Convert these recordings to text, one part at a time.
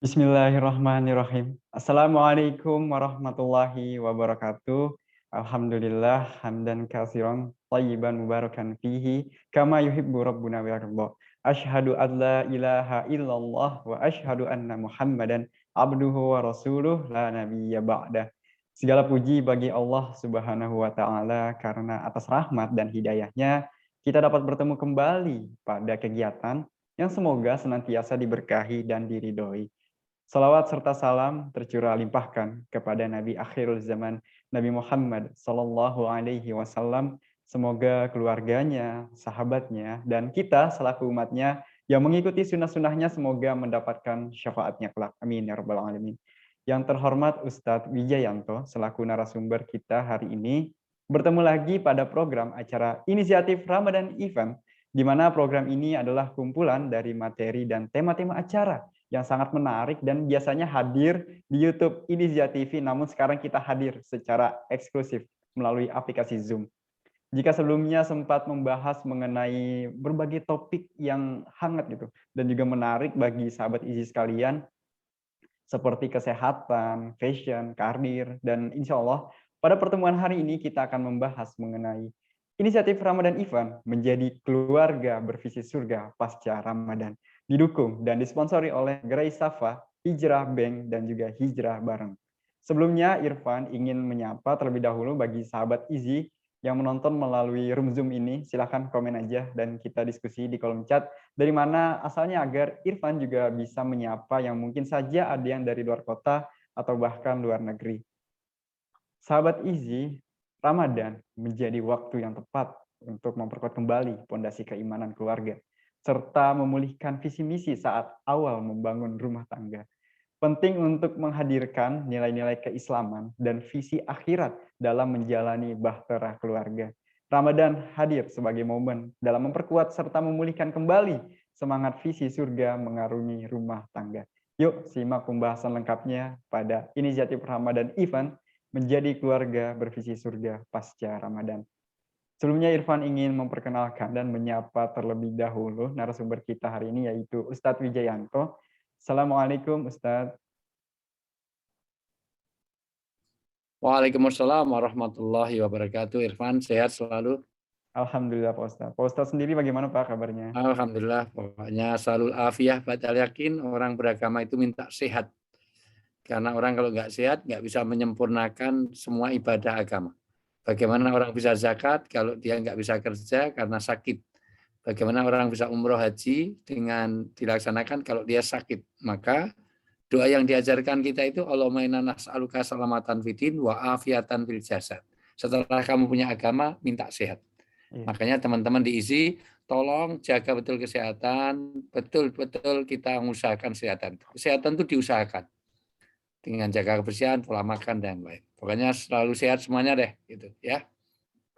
Bismillahirrahmanirrahim. Assalamualaikum warahmatullahi wabarakatuh. Alhamdulillah hamdan katsiran thayyiban mubarakan fihi kama yuhibbu rabbuna wa yarda. Asyhadu an la ilaha illallah wa asyhadu anna Muhammadan abduhu wa rasuluh la nabiyya ba'dah. Segala puji bagi Allah Subhanahu wa taala karena atas rahmat dan hidayahnya kita dapat bertemu kembali pada kegiatan yang semoga senantiasa diberkahi dan diridhoi. Salawat serta salam tercurah limpahkan kepada Nabi akhirul zaman Nabi Muhammad Sallallahu Alaihi Wasallam. Semoga keluarganya, sahabatnya, dan kita selaku umatnya yang mengikuti sunnah-sunnahnya semoga mendapatkan syafaatnya kelak. Amin ya rabbal alamin. Yang terhormat Ustadz Wijayanto selaku narasumber kita hari ini bertemu lagi pada program acara inisiatif Ramadan Event, di mana program ini adalah kumpulan dari materi dan tema-tema acara yang sangat menarik dan biasanya hadir di YouTube Inizia TV, namun sekarang kita hadir secara eksklusif melalui aplikasi Zoom. Jika sebelumnya sempat membahas mengenai berbagai topik yang hangat gitu dan juga menarik bagi sahabat Izi sekalian, seperti kesehatan, fashion, karir, dan insya Allah pada pertemuan hari ini kita akan membahas mengenai inisiatif Ramadan Event menjadi keluarga bervisi surga pasca Ramadan, didukung dan disponsori oleh Gerai Safa, Hijrah Bank, dan juga Hijrah Bareng. Sebelumnya, Irfan ingin menyapa terlebih dahulu bagi sahabat Izi yang menonton melalui room Zoom ini. Silahkan komen aja dan kita diskusi di kolom chat dari mana asalnya agar Irfan juga bisa menyapa yang mungkin saja ada yang dari luar kota atau bahkan luar negeri. Sahabat Izi, Ramadan menjadi waktu yang tepat untuk memperkuat kembali fondasi keimanan keluarga, serta memulihkan visi misi saat awal membangun rumah tangga. Penting untuk menghadirkan nilai-nilai keislaman dan visi akhirat dalam menjalani bahtera keluarga. Ramadan hadir sebagai momen dalam memperkuat serta memulihkan kembali semangat visi surga mengarungi rumah tangga. Yuk simak pembahasan lengkapnya pada inisiatif Ramadan Event menjadi keluarga bervisi surga pasca Ramadan. Sebelumnya Irfan ingin memperkenalkan dan menyapa terlebih dahulu narasumber kita hari ini yaitu Ustadz Wijayanto. Assalamualaikum Ustadz. Waalaikumsalam warahmatullahi wabarakatuh. Irfan, sehat selalu? Alhamdulillah Pak Ustadz. Pak Ustadz sendiri bagaimana Pak kabarnya? Alhamdulillah, pokoknya selalu afiyah, batal yakin. Orang beragama itu minta sehat. Karena orang kalau nggak sehat, nggak bisa menyempurnakan semua ibadah agama. Bagaimana orang bisa zakat kalau dia nggak bisa kerja karena sakit? Bagaimana orang bisa umroh haji dengan dilaksanakan kalau dia sakit? Maka doa yang diajarkan kita itu Allahumma inna nas'aluka salamatan fiddin wa afiatan fil jasad. Setelah kamu punya agama, minta sehat. Iya. Makanya teman-teman diisi, tolong jaga betul kesehatan, betul-betul kita mengusahakan kesehatan. Kesehatan itu diusahakan dengan jaga kebersihan, pola makan dan lain. Pokoknya selalu sehat semuanya deh, gitu ya.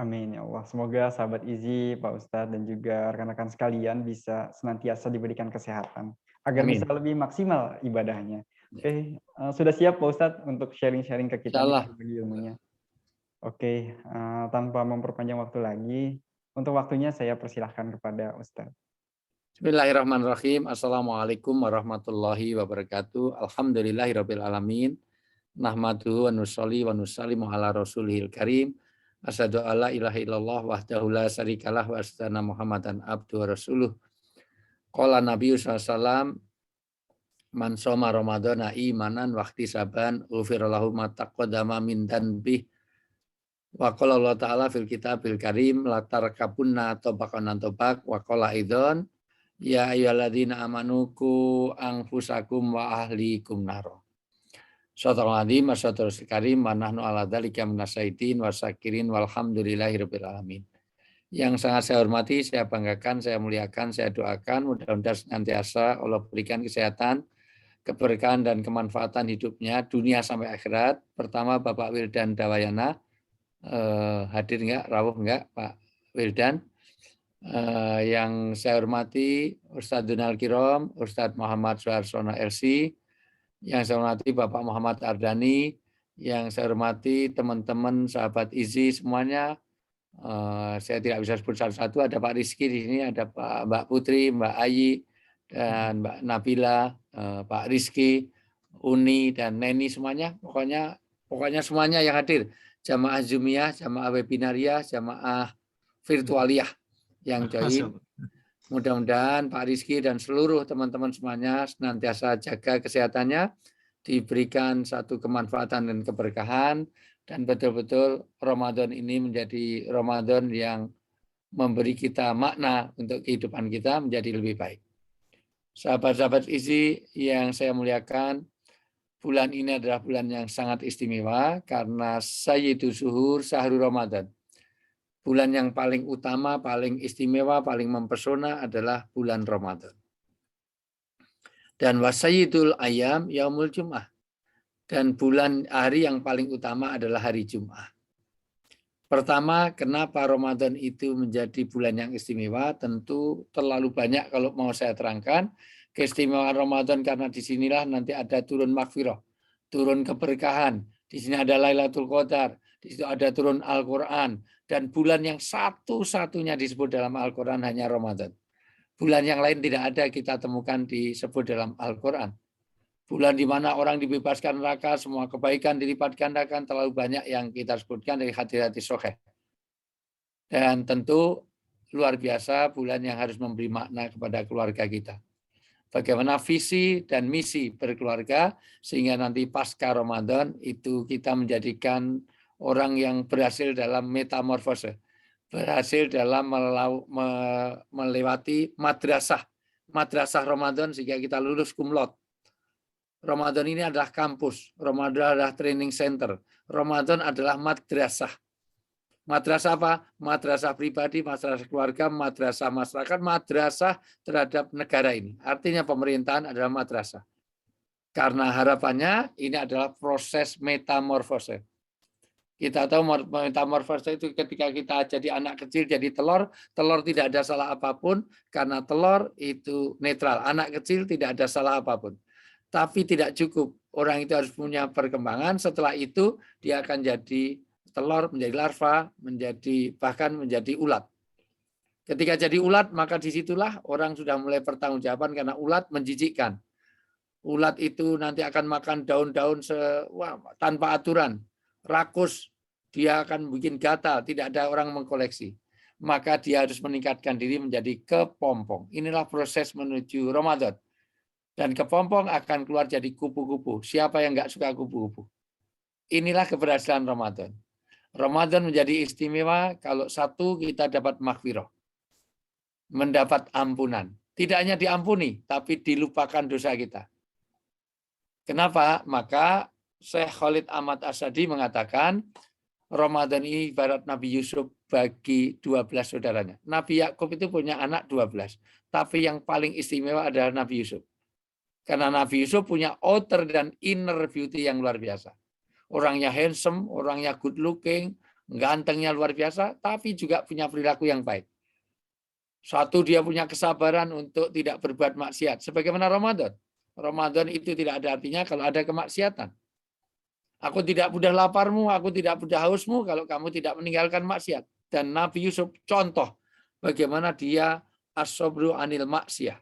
Amin ya Allah. Semoga sahabat Izi, Pak Ustadz, dan juga rekan-rekan sekalian bisa senantiasa diberikan kesehatan agar bisa Amin. lebih maksimal ibadahnya. Oke, sudah siap Pak Ustadz untuk sharing-sharing ke kita nih Insyaallah. berbagi ilmunya. Oke, tanpa memperpanjang waktu lagi, untuk waktunya saya persilahkan kepada Ustadz. Bismillahirrahmanirrahim. Assalamualaikum warahmatullahi wabarakatuh. Alhamdulillahirabbil alamin. Nahmaduhu wa nusolli wa nusallimu ala rasulihil karim. Asyhadu alla ilaha illallah wahdahu la syarikalah wa asyhadu anna Muhammadan abduhu wa rasuluh. Qala Nabi sallallahu alaihi wasallam man shoma ramadhana imanan wa ihtisaban ghufira lahu ma taqaddama min danbih. Wa qala Allah taala fil kitabil karim la tarkabunna tabaqan tabaq wa qala idzon ya ayyuhalladzina amanu qu anfusakum wa ahlikum naro. Shadaqal adzim wa sadaqal karim wa nahnu ala dzalika minasyaitin wasyakirin walhamdulillahirabbil alamin. Yang sangat saya hormati, saya banggakan, saya muliakan, saya doakan mudah-mudahan senantiasa Allah berikan kesehatan, keberkahan dan kemanfaatan hidupnya dunia sampai akhirat. Pertama Bapak Wildan Dawayana, hadir enggak, rawuh enggak Pak Wildan? Yang saya hormati Ustadz Dunal Kirom, Ustadz Muhammad Suharsono LC, yang saya hormati Bapak Muhammad Ardani, yang saya hormati teman-teman sahabat Izi semuanya. Saya tidak bisa sebut satu-satu, ada Pak Rizky di sini, ada Mbak Putri, Mbak Ayi, dan Mbak Nabila, Pak Rizky, Uni dan Neni semuanya, pokoknya semuanya yang hadir. Jamaah Zoomiyah, jamaah webinariah, jamaah virtualiah yang join. Mudah-mudahan Pak Rizky dan seluruh teman-teman semuanya senantiasa jaga kesehatannya, diberikan satu kemanfaatan dan keberkahan, dan betul-betul Ramadan ini menjadi Ramadan yang memberi kita makna untuk kehidupan kita menjadi lebih baik. Sahabat-sahabat isi yang saya muliakan, bulan ini adalah bulan yang sangat istimewa karena Sayyidu Suhur Syahrul Ramadan. Bulan yang paling utama, paling istimewa, paling mempesona adalah bulan Ramadan. Dan wasayyidul ayam yaumul jum'ah. Dan bulan hari yang paling utama adalah hari Jum'ah. Pertama, kenapa Ramadan itu menjadi bulan yang istimewa? Tentu terlalu banyak kalau mau saya terangkan. Keistimewaan Ramadan karena disinilah nanti ada turun maghfirah, turun keberkahan. Di sini ada Lailatul Qadar, di situ ada turun Al-Quran. Dan bulan yang satu-satunya disebut dalam Al-Quran hanya Ramadan. Bulan yang lain tidak ada kita temukan disebut dalam Al-Quran. Bulan di mana orang dibebaskan neraka, semua kebaikan dilipat gandakan, terlalu banyak yang kita sebutkan dari hati-hati sokeh. Dan tentu luar biasa bulan yang harus memberi makna kepada keluarga kita. Bagaimana visi dan misi berkeluarga, sehingga nanti pasca Ramadan itu kita menjadikan orang yang berhasil dalam metamorfose, berhasil dalam melewati madrasah Ramadan sehingga kita lulus cum laude. Ramadan ini adalah kampus, Ramadan adalah training center, Ramadan adalah madrasah. Madrasah apa? Madrasah pribadi, madrasah keluarga, madrasah masyarakat, madrasah terhadap negara ini. Artinya pemerintahan adalah madrasah. Karena harapannya ini adalah proses metamorfose. Kita tahu metamorfose itu ketika kita jadi anak kecil, jadi telur, telur tidak ada salah apapun, karena telur itu netral. Anak kecil tidak ada salah apapun. Tapi tidak cukup. Orang itu harus punya perkembangan, setelah itu dia akan jadi telur, menjadi larva, bahkan menjadi ulat. Ketika jadi ulat, maka disitulah orang sudah mulai pertanggungjawaban karena ulat menjijikkan. Ulat itu nanti akan makan daun-daun tanpa aturan, rakus, dia akan bikin gatal, tidak ada orang mengkoleksi. Maka dia harus meningkatkan diri menjadi kepompong. Inilah proses menuju Ramadan. Dan kepompong akan keluar jadi kupu-kupu. Siapa yang nggak suka kupu-kupu? Inilah keberhasilan Ramadan. Ramadan menjadi istimewa kalau satu, kita dapat maghfirah, mendapat ampunan. Tidak hanya diampuni, tapi dilupakan dosa kita. Kenapa? Maka Syekh Khalid Ahmad Asyadi mengatakan, Ramadan ini ibarat Nabi Yusuf bagi 12 saudaranya. Nabi Yakub itu punya anak 12. Tapi yang paling istimewa adalah Nabi Yusuf. Karena Nabi Yusuf punya outer dan inner beauty yang luar biasa. Orangnya handsome, orangnya good looking, gantengnya luar biasa, tapi juga punya perilaku yang baik. Satu, dia punya kesabaran untuk tidak berbuat maksiat. Sebagaimana Ramadan. Ramadan itu tidak ada artinya kalau ada kemaksiatan. Aku tidak mudah laparmu, aku tidak mudah hausmu kalau kamu tidak meninggalkan maksiat. Dan Nabi Yusuf contoh bagaimana dia as-sabru anil maksiyah.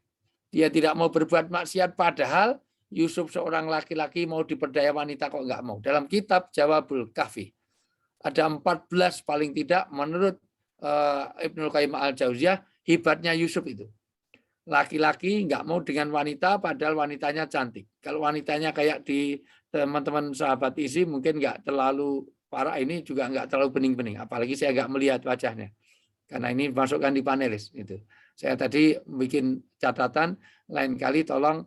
Dia tidak mau berbuat maksiat, padahal Yusuf seorang laki-laki mau diperdaya wanita kok nggak mau. Dalam kitab Jawabul Kahfi ada 14 paling tidak menurut Ibnul Qayyim al-Jauziyah hebatnya Yusuf itu. Laki-laki nggak mau dengan wanita padahal wanitanya cantik. Kalau wanitanya kayak di teman-teman sahabat isi mungkin nggak terlalu parah, ini juga nggak terlalu bening-bening. Apalagi saya nggak melihat wajahnya. Karena ini masukkan di panelis. Itu. Saya tadi bikin catatan, lain kali tolong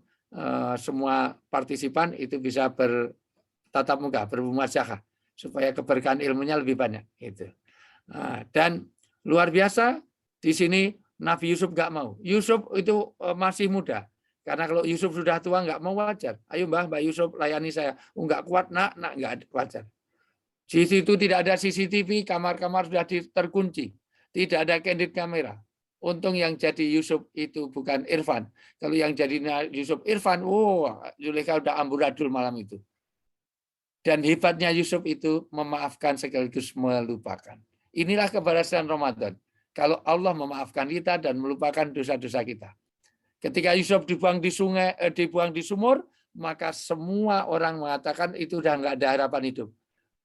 semua partisipan itu bisa bertatap muka, bermumasyahah, supaya keberkahan ilmunya lebih banyak. Gitu. Dan luar biasa, di sini Nabi Yusuf nggak mau. Yusuf itu masih muda. Karena kalau Yusuf sudah tua nggak mau, wajar. Ayo Mbak Yusuf layani saya. Nggak kuat, nak nggak wajar. Di situ tidak ada CCTV, kamar-kamar sudah terkunci. Tidak ada candid kamera. Untung yang jadi Yusuf itu bukan Irfan. Kalau yang jadi Yusuf Irfan, Zulaikha udah amburadul malam itu. Dan hebatnya Yusuf itu memaafkan sekaligus melupakan. Inilah keberhasilan Ramadan. Kalau Allah memaafkan kita dan melupakan dosa-dosa kita. Ketika Yusuf dibuang di sungai, dibuang di sumur, maka semua orang mengatakan itu udah nggak ada harapan hidup.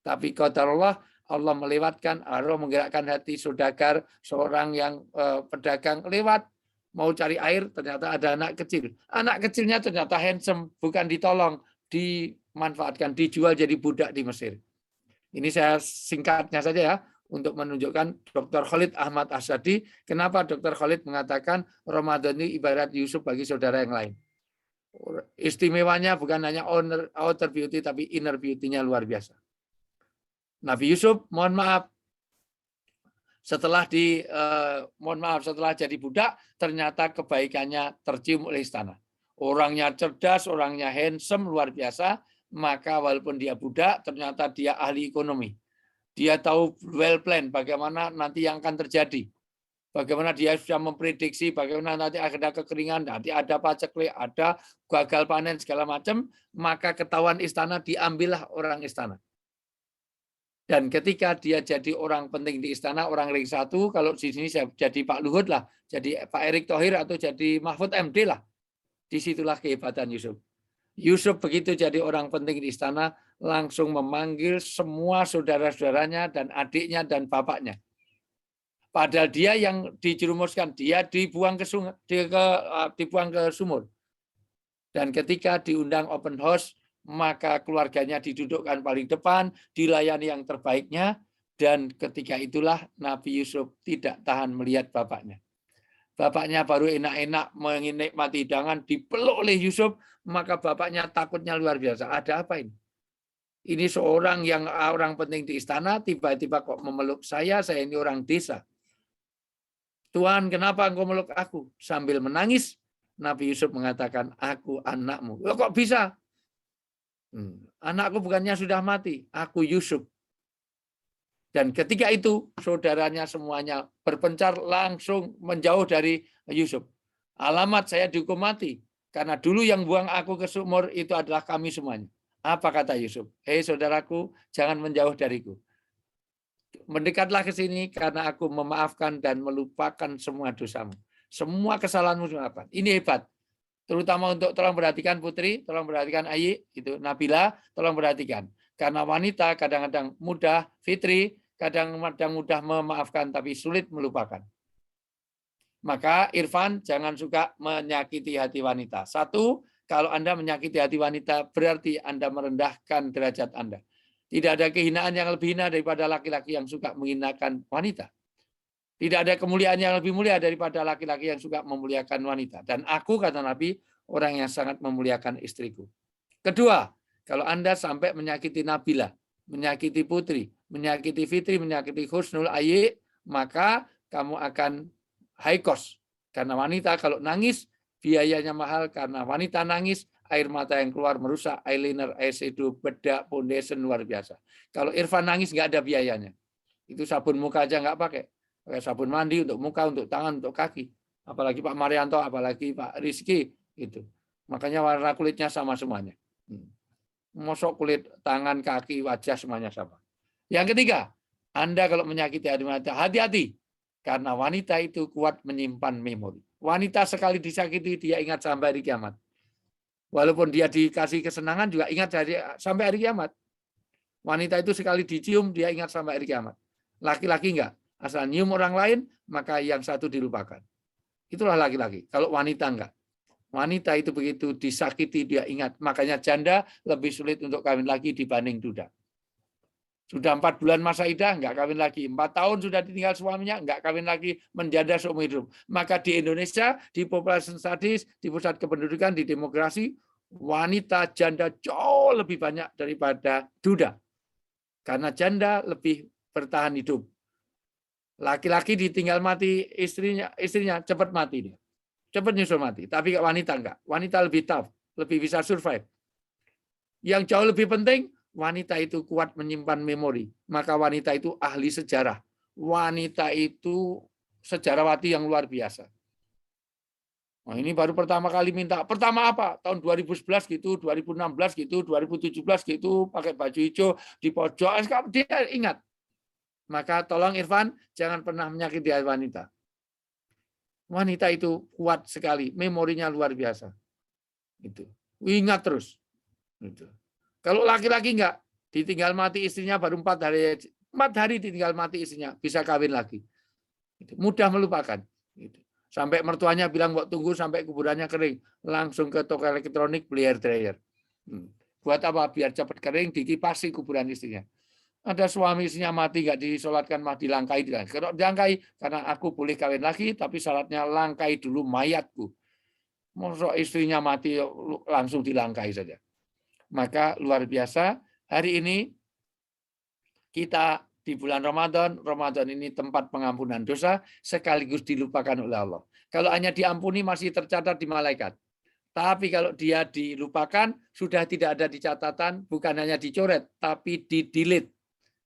Tapi qadarullah, Allah melewatkan, Allah menggerakkan hati saudagar, seorang yang pedagang lewat, mau cari air, ternyata ada anak kecil. Anak kecilnya ternyata handsome, bukan ditolong, dimanfaatkan, dijual jadi budak di Mesir. Ini saya singkatnya saja ya, untuk menunjukkan Dr. Khalid Ahmad Asyadi, kenapa Dr. Khalid mengatakan Ramadan ini ibarat Yusuf bagi saudara yang lain. Istimewanya bukan hanya outer beauty, tapi inner beauty-nya luar biasa. Nabi Yusuf, mohon maaf, setelah jadi budak, ternyata kebaikannya tercium oleh istana. Orangnya cerdas, orangnya handsome, luar biasa, maka walaupun dia budak, ternyata dia ahli ekonomi. Dia tahu well plan bagaimana nanti yang akan terjadi. Bagaimana dia sudah memprediksi, bagaimana nanti ada kekeringan, nanti ada paceklik, ada gagal panen, segala macam, maka ketahuan istana diambillah orang istana. Dan ketika dia jadi orang penting di istana, orang ring 1, kalau di sini jadi Pak Luhut lah, jadi Pak Erick Thohir atau jadi Mahfud MD lah. Disitulah kehebatan Yusuf. Yusuf begitu jadi orang penting di istana, langsung memanggil semua saudara-saudaranya dan adiknya dan bapaknya. Padahal dia yang dijerumuskan, dia dibuang ke sungai, dibuang ke sumur. Dan ketika diundang open house, maka keluarganya didudukkan paling depan, dilayani yang terbaiknya, dan ketika itulah Nabi Yusuf tidak tahan melihat bapaknya. Bapaknya baru enak-enak menikmati hidangan, dipeluk oleh Yusuf, maka bapaknya takutnya luar biasa. Ada apa ini? Ini seorang yang orang penting di istana, tiba-tiba kok memeluk saya ini orang desa. Tuhan, kenapa engkau meluk aku? Sambil menangis, Nabi Yusuf mengatakan, aku anakmu. Loh, kok bisa? Anakku bukannya sudah mati, aku Yusuf. Dan ketika itu, saudaranya semuanya berpencar langsung menjauh dari Yusuf. Alamat saya dihukum mati, karena dulu yang buang aku ke sumur itu adalah kami semuanya. Apa kata Yusuf? Hei saudaraku, jangan menjauh dariku. Mendekatlah ke sini karena aku memaafkan dan melupakan semua dosamu. Semua kesalahanmu dimaafkan. Ini hebat. Terutama untuk tolong perhatikan Putri, tolong perhatikan Ayi, itu Nabila, tolong perhatikan. Karena wanita kadang-kadang mudah, Fitri kadang-kadang mudah memaafkan tapi sulit melupakan. Maka Irfan jangan suka menyakiti hati wanita. Satu, kalau Anda menyakiti hati wanita berarti Anda merendahkan derajat Anda. Tidak ada kehinaan yang lebih hina daripada laki-laki yang suka menghinakan wanita. Tidak ada kemuliaan yang lebih mulia daripada laki-laki yang suka memuliakan wanita. Dan aku, kata Nabi, orang yang sangat memuliakan istriku. Kedua, kalau Anda sampai menyakiti Nabila, menyakiti Putri, menyakiti Fitri, menyakiti Husnul Ayi, maka kamu akan high cost. Karena wanita kalau nangis, biayanya mahal. Karena wanita nangis, air mata yang keluar merusak eyeliner, eyeshadow, bedak, foundation, luar biasa. Kalau Irfan nangis nggak ada biayanya. Itu sabun muka aja nggak pakai. Pakai sabun mandi untuk muka, untuk tangan, untuk kaki. Apalagi Pak Marianto, apalagi Pak Rizky. Gitu. Makanya warna kulitnya sama semuanya. Mosok kulit tangan, kaki, wajah semuanya sama. Yang ketiga, Anda kalau menyakiti wanita, hati-hati. Karena wanita itu kuat menyimpan memori. Wanita sekali disakiti, dia ingat sampai hari kiamat. Walaupun dia dikasih kesenangan juga ingat sampai hari kiamat. Wanita itu sekali dicium, dia ingat sampai hari kiamat. Laki-laki enggak. Asal nyium orang lain, maka yang satu dilupakan. Itulah laki-laki. Kalau wanita enggak. Wanita itu begitu disakiti, dia ingat. Makanya janda lebih sulit untuk kawin lagi dibanding duda. Sudah 4 bulan masa idah, enggak kawin lagi. 4 tahun sudah ditinggal suaminya, enggak kawin lagi, menjanda seumur hidup. Maka di Indonesia, di population studies, di pusat kependudukan, di demografi, wanita janda jauh lebih banyak daripada duda. Karena janda lebih bertahan hidup. Laki-laki ditinggal mati istrinya cepat mati dia. Cepat nyusul mati. Tapi wanita enggak. Wanita lebih tough, lebih bisa survive. Yang jauh lebih penting, wanita itu kuat menyimpan memori. Maka wanita itu ahli sejarah. Wanita itu sejarawati yang luar biasa. Nah, ini baru pertama kali minta. Pertama apa? Tahun 2011 gitu, 2016 gitu, 2017 gitu, pakai baju hijau di pojok. Dia ingat. Maka tolong Irfan, jangan pernah menyakiti wanita. Wanita itu kuat sekali, memorinya luar biasa. Itu. Ingat terus. Gitu. Kalau laki-laki enggak, ditinggal mati istrinya baru 4 hari ditinggal mati istrinya, bisa kawin lagi. Gitu. Mudah melupakan. Gitu. Sampai mertuanya bilang, kok tunggu sampai kuburannya kering. Langsung ke toko elektronik beli hair dryer. Buat apa? Biar cepat kering, dikipasi kuburan istrinya. Ada suami istrinya mati, nggak disolatkan, mah dilangkai. Kalau dilangkai, karena aku boleh kawin lagi, tapi syaratnya langkai dulu mayatku. Masa istrinya mati langsung dilangkai saja. Maka luar biasa, hari ini kita di bulan Ramadan, Ramadan ini tempat pengampunan dosa, sekaligus dilupakan oleh Allah. Kalau hanya diampuni masih tercatat di malaikat. Tapi kalau dia dilupakan, sudah tidak ada di catatan, bukan hanya dicoret, tapi di-delete.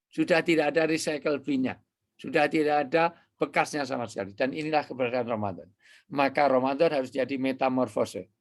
Sudah tidak ada recycle bin-nya. Sudah tidak ada bekasnya sama sekali. Dan inilah keberadaan Ramadan. Maka Ramadan harus jadi metamorfose.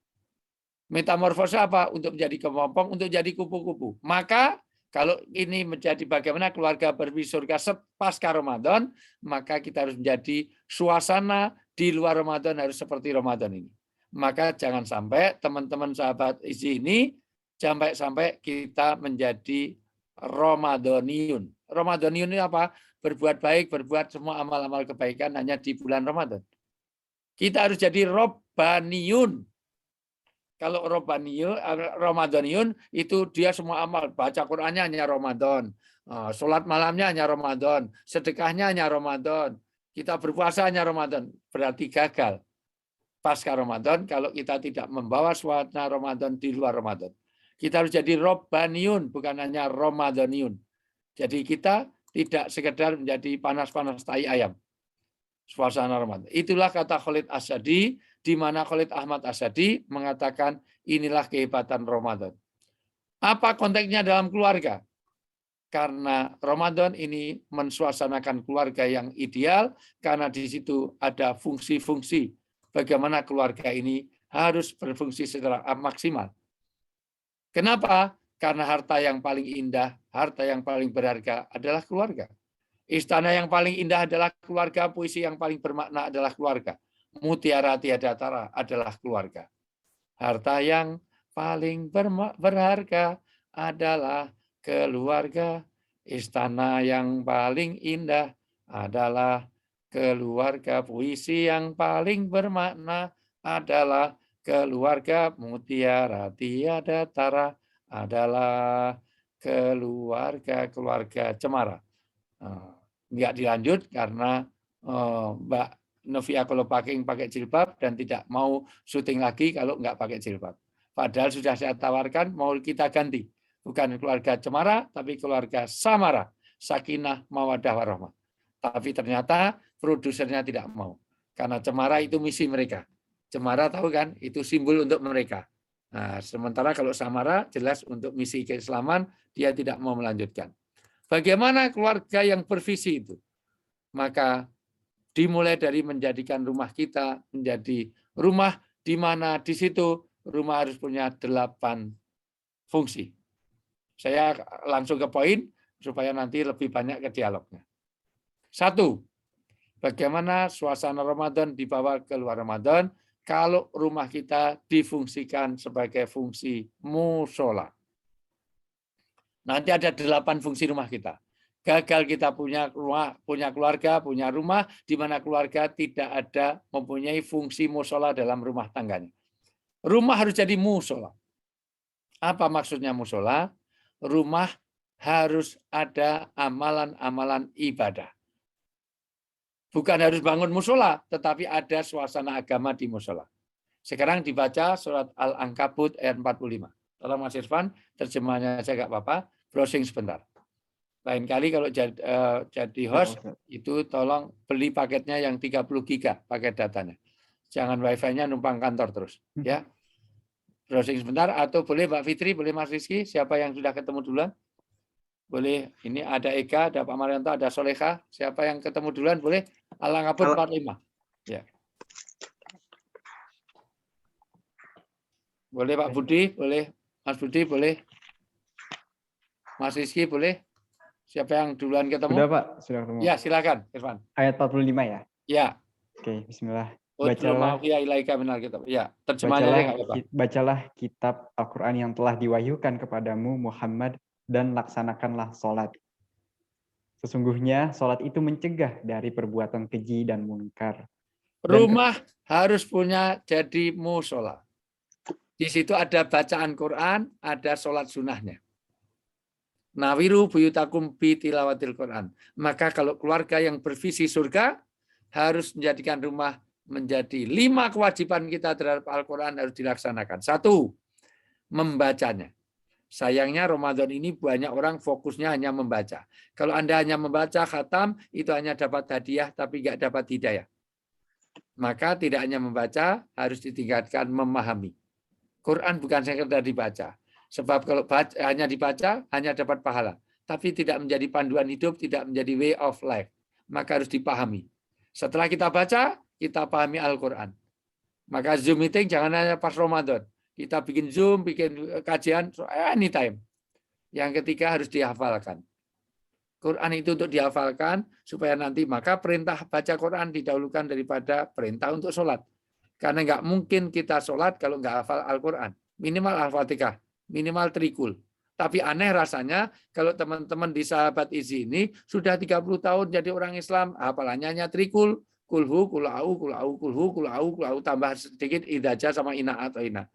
Metamorfose apa? Untuk menjadi kepompong, untuk jadi kupu-kupu. Maka kalau ini menjadi bagaimana keluarga berbisa surga pasca Ramadan, maka kita harus menjadi suasana di luar Ramadan harus seperti Ramadan ini. Maka jangan sampai teman-teman sahabat isi ini sampai kita menjadi Ramadaniun. Ramadaniun ini apa? Berbuat baik, berbuat semua amal-amal kebaikan hanya di bulan Ramadan. Kita harus jadi Robbaniun. Kalau Ramadaniun itu dia semua amal. Baca Qur'annya hanya Ramadan. Sholat malamnya hanya Ramadan. Sedekahnya hanya Ramadan. Kita berpuasa hanya Ramadan. Berarti gagal. Pasca Ramadan kalau kita tidak membawa suasana Ramadan di luar Ramadan. Kita harus jadi Robbaniun, bukan hanya Ramadaniun. Jadi kita tidak sekedar menjadi panas-panas tai ayam. Suasana Ramadan. Itulah kata Khalid Asyadi, di mana Khalid Ahmad Asyadi mengatakan inilah kehebatan Ramadan. Apa konteksnya dalam keluarga? Karena Ramadan ini mensuasanakan keluarga yang ideal, karena di situ ada fungsi-fungsi bagaimana keluarga ini harus berfungsi secara maksimal. Kenapa? Karena harta yang paling indah, harta yang paling berharga adalah keluarga. Istana yang paling indah adalah keluarga, puisi yang paling bermakna adalah keluarga. Mutiara tiada tara adalah keluarga. Harta yang paling berharga adalah keluarga. Istana yang paling indah adalah keluarga. Puisi yang paling bermakna adalah keluarga. Mutiara tiada tara adalah keluarga Cemara. Nggak dilanjut karena Mbak Novia kalau pakai jilbab dan tidak mau syuting lagi kalau nggak pakai jilbab. Padahal sudah saya tawarkan mau kita ganti. Bukan keluarga Cemara, tapi keluarga Samara. Sakinah, Mawadah, Warahmah. Tapi ternyata produsernya tidak mau. Karena Cemara itu misi mereka. Cemara tahu kan, itu simbol untuk mereka. Nah, sementara kalau Samara jelas untuk misi keislaman, dia tidak mau melanjutkan. Bagaimana keluarga yang bervisi itu? Maka dimulai dari menjadikan rumah kita menjadi rumah di mana di situ rumah harus punya 8 fungsi. Saya langsung ke poin supaya nanti lebih banyak ke dialognya. 1, bagaimana suasana Ramadan dibawa ke luar Ramadan kalau rumah kita difungsikan sebagai fungsi musola. Nanti ada 8 fungsi rumah kita. Gagal kita punya rumah, punya keluarga, punya rumah, di mana keluarga tidak ada mempunyai fungsi musola dalam rumah tangganya. Rumah harus jadi musola. Apa maksudnya musola? Rumah harus ada amalan-amalan ibadah. Bukan harus bangun musola, tetapi ada suasana agama di musola. Sekarang dibaca surat Al-Ankabut ayat 45. Tolong Mas Irfan, terjemahnya saya nggak apa-apa. Browsing sebentar. Lain kali kalau jadi host, itu tolong beli paketnya yang 30 giga, paket datanya. Jangan wifi-nya numpang kantor terus. Ya. Browsing sebentar, atau boleh Mbak Fitri, boleh Mas Rizky, siapa yang sudah ketemu duluan? Boleh, ini ada Eka, ada Pak Marianto, ada Soleha. Siapa yang ketemu duluan, boleh? Al-Ankabut 45. Ya. Boleh Pak Budi, boleh. Mas Budi, boleh. Mas Rizky, boleh. Siapa yang duluan ketemu? Sudah Pak, sudah ketemu. Ya, silakan, Irfan. Ayat 45 ya? Ya. Oke, bismillah. Utlu ma bacalah uhiya ilaika minal kitab. Ya, terjemahannya aja nggak apa-apa. bacalah kitab Al-Quran yang telah diwahyukan kepadamu Muhammad dan laksanakanlah sholat. Sesungguhnya sholat itu mencegah dari perbuatan keji dan munkar. Rumah harus punya jadi musola. Di situ ada bacaan Quran, ada sholat sunnahnya. Nawiru buyutakum bi tilawatil Quran. Maka kalau keluarga yang bervisi surga harus menjadikan rumah menjadi 5 kewajiban kita terhadap Al-Quran harus dilaksanakan. 1, membacanya. Sayangnya Ramadan ini banyak orang fokusnya hanya membaca. Kalau Anda hanya membaca khatam, itu hanya dapat hadiah tapi nggak dapat hidayah. Maka tidak hanya membaca, harus ditingkatkan memahami. Quran bukan sekedar dibaca. Sebab kalau hanya dibaca, hanya dapat pahala. Tapi tidak menjadi panduan hidup, tidak menjadi way of life. Maka harus dipahami. Setelah kita baca, kita pahami Al-Quran. Maka Zoom meeting jangan hanya pas Ramadan. Kita bikin Zoom, bikin kajian anytime. Yang ketiga harus dihafalkan. Quran itu untuk dihafalkan supaya nanti maka perintah baca Quran didahulukan daripada perintah untuk sholat. Karena nggak mungkin kita sholat kalau nggak hafal Al-Quran. Minimal Al-Fatihah, minimal trikul. Tapi aneh rasanya kalau teman-teman di sahabat Izi ini sudah 30 tahun jadi orang Islam, hafalannya hanya trikul, kulhu, kulau, kulau, kulhu, kulau, kulau, tambah sedikit idaja sama ina atau ina.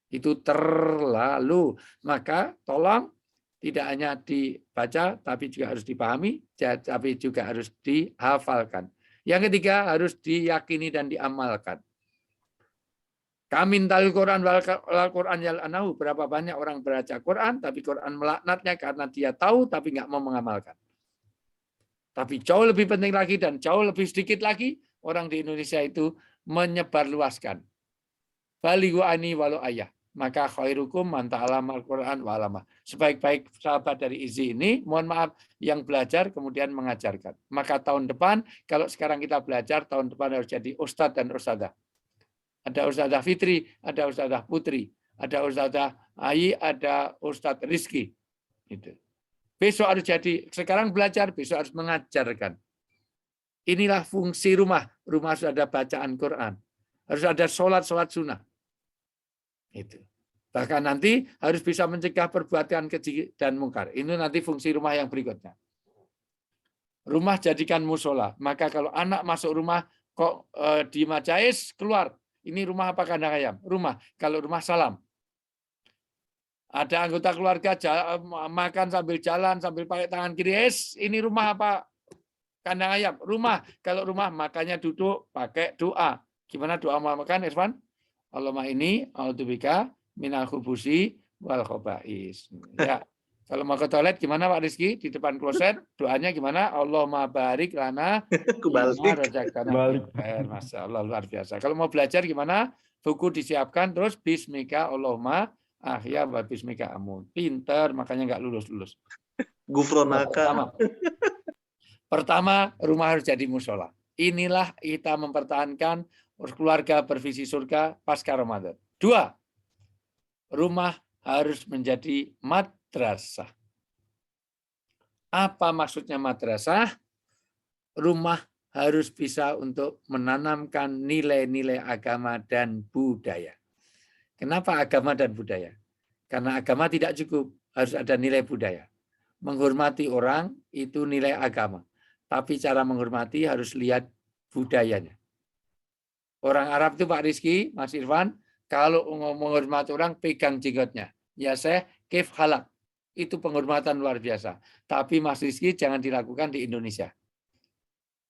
Itu terlalu. Maka tolong tidak hanya dibaca, tapi juga harus dipahami, tapi juga harus dihafalkan. Yang ketiga harus diyakini dan diamalkan. Kamin talil Quran wal Quran yal anahu. Berapa banyak orang baca Quran, tapi Quran melaknatnya karena dia tahu, tapi nggak mau mengamalkan. Tapi jauh lebih penting lagi dan jauh lebih sedikit lagi, orang di Indonesia itu menyebarluaskan. Balighu ani walau ayah. Maka khairukum man ta'allama al-Quran wa 'allama. Sebaik-baik sahabat dari Izi ini, mohon maaf, yang belajar kemudian mengajarkan. Maka tahun depan, kalau sekarang kita belajar, tahun depan harus jadi ustadz dan ustadzah. Ada ustadzah Fitri, ada ustadzah Putri, ada ustadzah Ayi, ada ustadz Rizki. Gitu. Besok harus jadi, sekarang belajar, besok harus mengajarkan. Inilah fungsi rumah. Rumah harus ada bacaan Quran. Harus ada sholat sunnah. Itu. Bahkan nanti harus bisa mencegah perbuatan keji dan mungkar. Ini nanti fungsi rumah yang berikutnya. Rumah jadikan musola. Maka kalau anak masuk rumah kok di Majais keluar. Ini rumah apa kandang ayam? Rumah. Kalau rumah salam. Ada anggota keluarga makan sambil jalan sambil pakai tangan kiri. Ini rumah apa kandang ayam? Rumah. Kalau rumah makannya duduk pakai doa. Gimana doa makan, Irfan? Allahumma ini a'udzubika minal khubusi wal khaba'is. Ya. Kalau mau ke toilet gimana Pak Rizky? Di depan kloset doanya gimana? Allahumma barik lana bima razaqtana. Masya Allah, luar biasa. Kalau mau belajar gimana? Buku disiapkan terus bismika Allahumma ahya wa bismika amun. Pinter makanya nggak lulus-lulus. Gufronaka. Pertama, rumah harus jadi musola. Inilah kita mempertahankan keluarga bervisi surga pasca Ramadan. 2, rumah harus menjadi madrasah. Apa maksudnya madrasah? Rumah harus bisa untuk menanamkan nilai-nilai agama dan budaya. Kenapa agama dan budaya? Karena agama tidak cukup, harus ada nilai budaya. Menghormati orang itu nilai agama. Tapi cara menghormati harus lihat budayanya. Orang Arab itu Pak Rizky, Mas Irfan, kalau menghormati orang pegang jenggotnya. Ya saya kif halak. Itu penghormatan luar biasa. Tapi Mas Rizky jangan dilakukan di Indonesia.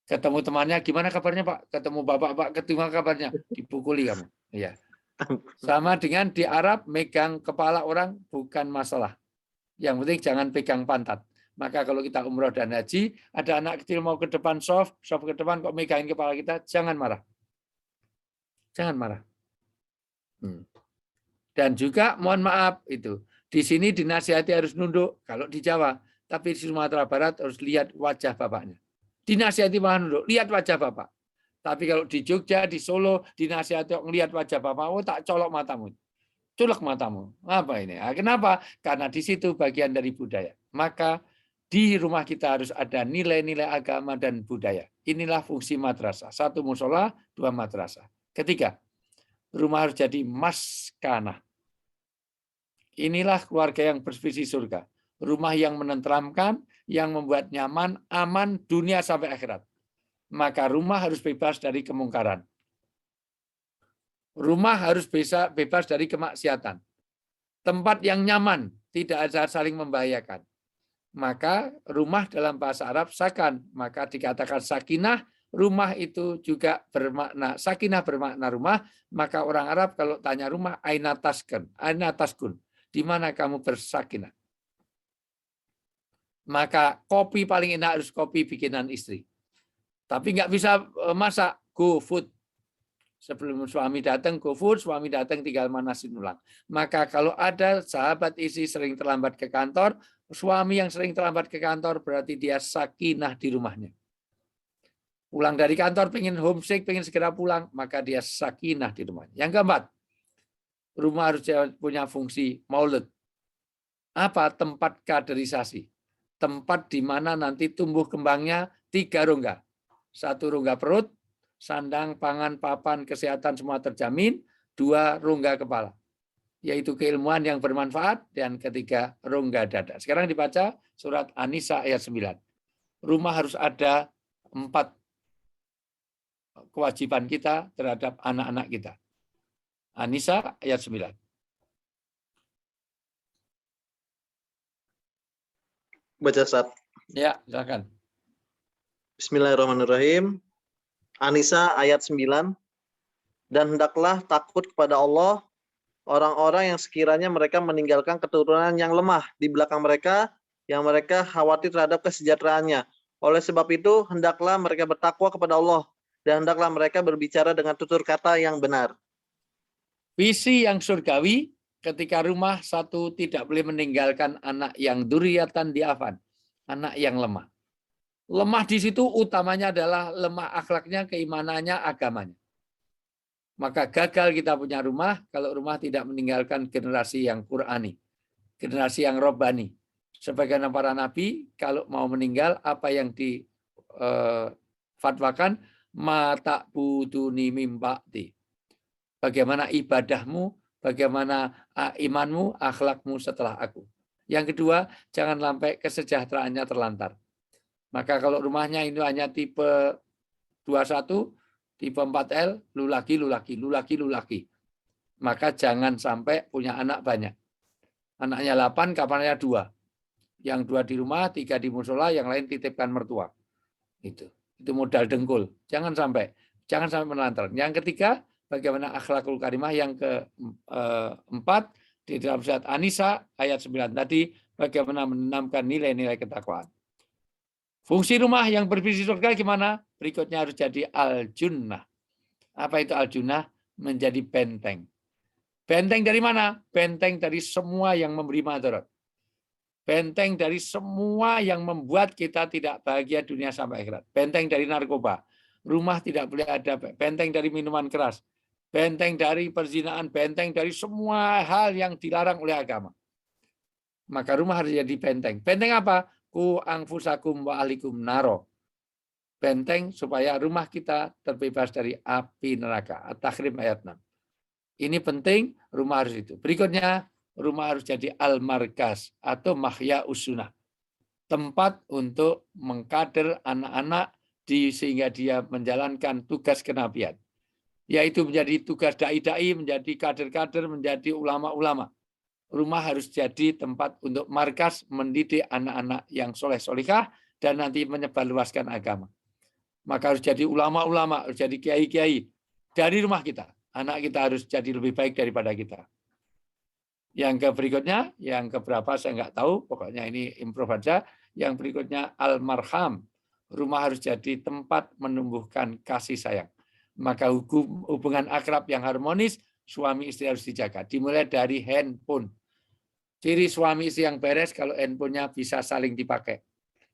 Ketemu temannya, gimana kabarnya Pak? Ketemu Bapak, Pak, ketemu kabarnya? Dipukuli kamu. Ya. Sama dengan di Arab, megang kepala orang bukan masalah. Yang penting jangan pegang pantat. Maka kalau kita umroh dan haji, ada anak kecil mau ke depan soft ke depan kok megangin kepala kita, jangan marah. Jangan marah. Dan juga mohon maaf itu. Di sini dinasihati harus nunduk kalau di Jawa, tapi di Sumatera Barat harus lihat wajah bapaknya. Dinasihati malah nunduk, lihat wajah bapak. Tapi kalau di Jogja, di Solo, dinasihati ngelihat wajah bapak, oh tak colok matamu. Culek matamu. Apa ini? Nah, kenapa? Karena di situ bagian dari budaya. Maka di rumah kita harus ada nilai-nilai agama dan budaya. Inilah fungsi madrasah. 1 musola, 2 madrasah. Ketiga, rumah harus jadi maskanah. Inilah keluarga yang bervisi surga. Rumah yang menenteramkan, yang membuat nyaman, aman dunia sampai akhirat. Maka rumah harus bebas dari kemungkaran. Rumah harus bebas dari kemaksiatan. Tempat yang nyaman, tidak ada saling membahayakan. Maka rumah dalam bahasa Arab sakan, maka dikatakan sakinah, rumah itu juga bermakna, sakinah bermakna rumah, maka orang Arab kalau tanya rumah, aina taskun, di mana kamu bersakinah. Maka kopi paling enak harus kopi bikinan istri. Tapi nggak bisa masak, go food. Sebelum suami datang, go food, suami datang tinggal manasin ulang. Maka kalau ada sahabat istri sering terlambat ke kantor, suami yang sering terlambat ke kantor berarti dia sakinah di rumahnya. Pulang dari kantor pengen homesick, pengen segera pulang, maka dia sakinah di rumahnya. Yang keempat, rumah harus punya fungsi maulid. Apa? Tempat kaderisasi. Tempat di mana nanti tumbuh kembangnya 3 rongga. 1 rongga perut, sandang, pangan, papan, kesehatan semua terjamin. 2 rongga kepala, yaitu keilmuan yang bermanfaat. Dan ketiga, rongga dada. Sekarang dibaca surat An-Nisa ayat 9. Rumah harus ada 4 kewajiban kita terhadap anak-anak kita. An-Nisa ayat 9. Baca Ustaz. Ya, silakan. Bismillahirrahmanirrahim. An-Nisa ayat 9. Dan hendaklah takut kepada Allah orang-orang yang sekiranya mereka meninggalkan keturunan yang lemah di belakang mereka, yang mereka khawatir terhadap kesejahteraannya. Oleh sebab itu, hendaklah mereka bertakwa kepada Allah, dan hendaklah mereka berbicara dengan tutur kata yang benar. Visi yang surgawi, ketika rumah satu tidak boleh meninggalkan anak yang duriatan diafan, anak yang lemah. Lemah di situ utamanya adalah lemah akhlaknya, keimanannya, agamanya. Maka gagal kita punya rumah kalau rumah tidak meninggalkan generasi yang Qur'ani, generasi yang Robbani. Sebagian para nabi kalau mau meninggal, apa yang difatwakan, mata buduni mimba'ti. Bagaimana ibadahmu, bagaimana imanmu, akhlakmu setelah aku. Yang kedua, jangan sampai kesejahteraannya terlantar. Maka kalau rumahnya ini hanya tipe 21, tipe 4L, lu laki. Maka jangan sampai punya anak banyak. Anaknya 8, kapannya 2. Yang 2 di rumah, 3 di musola, yang lain titipkan mertua. Itu modal dengkul. Jangan sampai menelantar. Yang ketiga, bagaimana akhlakul karimah. Yang keempat, di dalam surat An-Nisa ayat 9 tadi, bagaimana menanamkan nilai-nilai ketakwaan. Fungsi rumah yang bervisi surga gimana? Berikutnya harus jadi al-junnah. Apa itu al-junnah? Menjadi benteng. Benteng dari mana? Benteng dari semua yang memberi madarat. Benteng dari semua yang membuat kita tidak bahagia dunia sampai akhirat. Benteng dari narkoba. Rumah tidak boleh ada. Benteng dari minuman keras. Benteng dari perzinaan. Benteng dari semua hal yang dilarang oleh agama. Maka rumah harus jadi benteng. Benteng apa? Ku angfusakum wa alikum naro. Benteng supaya rumah kita terbebas dari api neraka. At-Tahrim ayat 6. Ini penting, rumah harus itu. Berikutnya, rumah harus jadi al-markas atau mahya usunah. Tempat untuk mengkader anak-anak sehingga dia menjalankan tugas kenabian. Yaitu menjadi tugas dai-dai, menjadi kader-kader, menjadi ulama-ulama. Rumah harus jadi tempat untuk markas mendidik anak-anak yang soleh-solihah dan nanti menyebarluaskan agama. Maka harus jadi ulama-ulama, harus jadi kiai-kiai dari rumah kita. Anak kita harus jadi lebih baik daripada kita. Yang berikutnya, yang keberapa saya nggak tahu, pokoknya ini improv aja. Yang berikutnya al-marham. Rumah harus jadi tempat menumbuhkan kasih sayang. Maka hubungan akrab yang harmonis, suami istri harus dijaga. Dimulai dari handphone. Ciri suami istri yang beres kalau handphonenya bisa saling dipakai.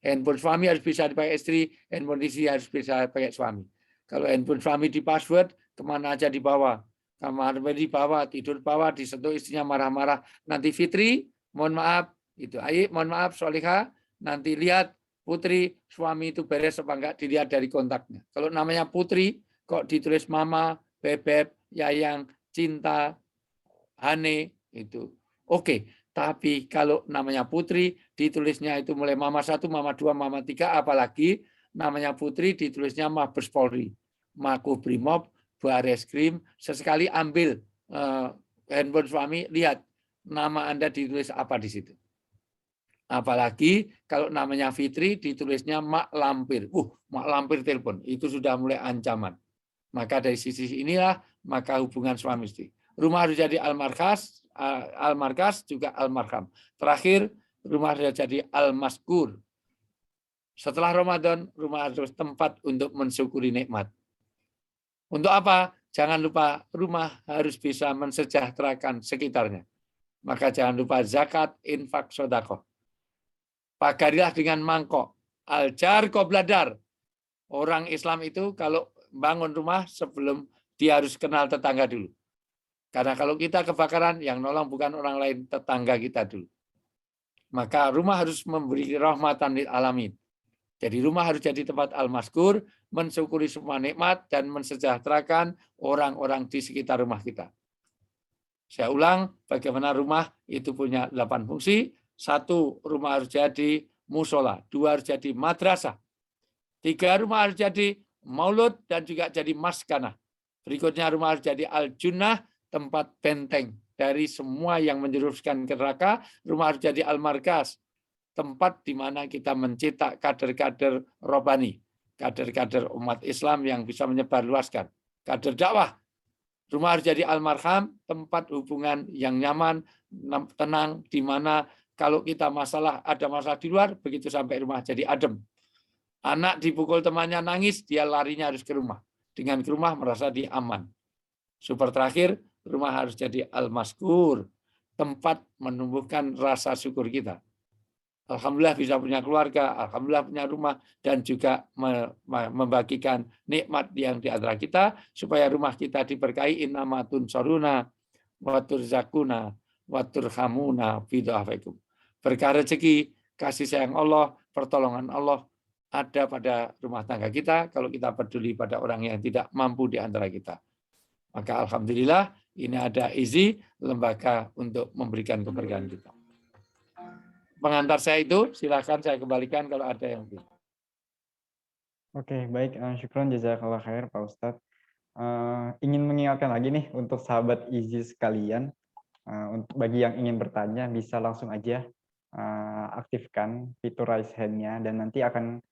Handphone suami harus bisa dipakai istri, handphone istri harus bisa dipakai suami. Kalau handphone suami di password, kemana aja dibawa. Kamar dibawa, tidur bawa, disentuh istrinya marah-marah. Nanti Fitri, mohon maaf, itu. Ayo, mohon maaf, Solihah, nanti lihat Putri, suami itu beres apa enggak, dilihat dari kontaknya. Kalau namanya Putri, kok ditulis Mama, Bebek, Yayang, Cinta, Hane, itu. Oke, tapi kalau namanya Putri, ditulisnya itu mulai Mama 1, Mama 2, Mama 3, apalagi namanya Putri ditulisnya Mabes Polri, Makobrimob, Bareskrim, sesekali ambil handphone suami, lihat nama Anda ditulis apa di situ. Apalagi kalau namanya Fitri ditulisnya Mak Lampir. Mak Lampir telepon, itu sudah mulai ancaman. Maka dari sisi inilah maka hubungan suami istri. Rumah harus jadi al-markas juga al-marham. Terakhir, rumah harus jadi al-maskur. Setelah Ramadan, rumah harus tempat untuk mensyukuri nikmat. Untuk apa? Jangan lupa rumah harus bisa mensejahterakan sekitarnya. Maka jangan lupa zakat, infak, sedekah. Pagarilah dengan mangkok. Aljar kobladar. Orang Islam itu kalau bangun rumah sebelum dia harus kenal tetangga dulu. Karena kalau kita kebakaran, yang nolong bukan orang lain, tetangga kita dulu. Maka rumah harus memberi rahmatan lil alamin. Jadi rumah harus jadi tempat al-maskur, mensyukuri semua nikmat, dan mensejahterakan orang-orang di sekitar rumah kita. Saya ulang, bagaimana rumah itu punya 8 fungsi. 1, rumah harus jadi musola. 2, harus jadi madrasah. 3, rumah harus jadi maulud dan juga jadi maskanah. Berikutnya rumah harus jadi al-junnah, tempat benteng dari semua yang menjerumuskan ke neraka. Rumah harus jadi al-markas, tempat di mana kita mencetak kader-kader robbani, kader-kader umat Islam yang bisa menyebarluaskan, kader dakwah. Rumah harus jadi al-marham, tempat hubungan yang nyaman, tenang, di mana kalau kita ada masalah di luar, begitu sampai rumah jadi adem. Anak dipukul temannya nangis, dia larinya harus ke rumah. Dengan ke rumah merasa dia aman. Super terakhir, rumah harus jadi al-maskur, tempat menumbuhkan rasa syukur kita. Alhamdulillah bisa punya keluarga, alhamdulillah punya rumah, dan juga membagikan nikmat yang di antara kita, supaya rumah kita diberkahi innamatun soruna, watur zakuna, watur hamuna, bid'afaikum. Berkah rezeki, kasih sayang Allah, pertolongan Allah ada pada rumah tangga kita kalau kita peduli pada orang yang tidak mampu di antara kita. Maka alhamdulillah ini ada IZI, lembaga untuk memberikan keberkahan kita. Pengantar saya itu, silakan saya kembalikan kalau ada yang lebih. Oke, baik. Syukron jazakallah khair Pak Ustadz. Ingin mengingatkan lagi nih untuk sahabat IZI sekalian, bagi yang ingin bertanya bisa langsung aja aktifkan fitur raise hand-nya, dan nanti akan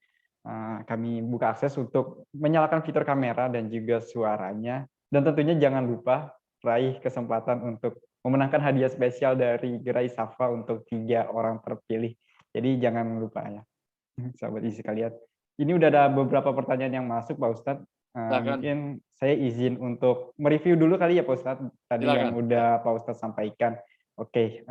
kami buka akses untuk menyalakan fitur kamera dan juga suaranya. Dan tentunya jangan lupa raih kesempatan untuk memenangkan hadiah spesial dari Gerai Safa untuk 3 orang terpilih. Jadi jangan lupa ya, sahabat IZI sekalian. Ini udah ada beberapa pertanyaan yang masuk, Pak Ustadz. Mungkin saya izin untuk mereview dulu kali ya, Pak Ustadz. Tadi yang udah Pak Ustadz sampaikan. Oke,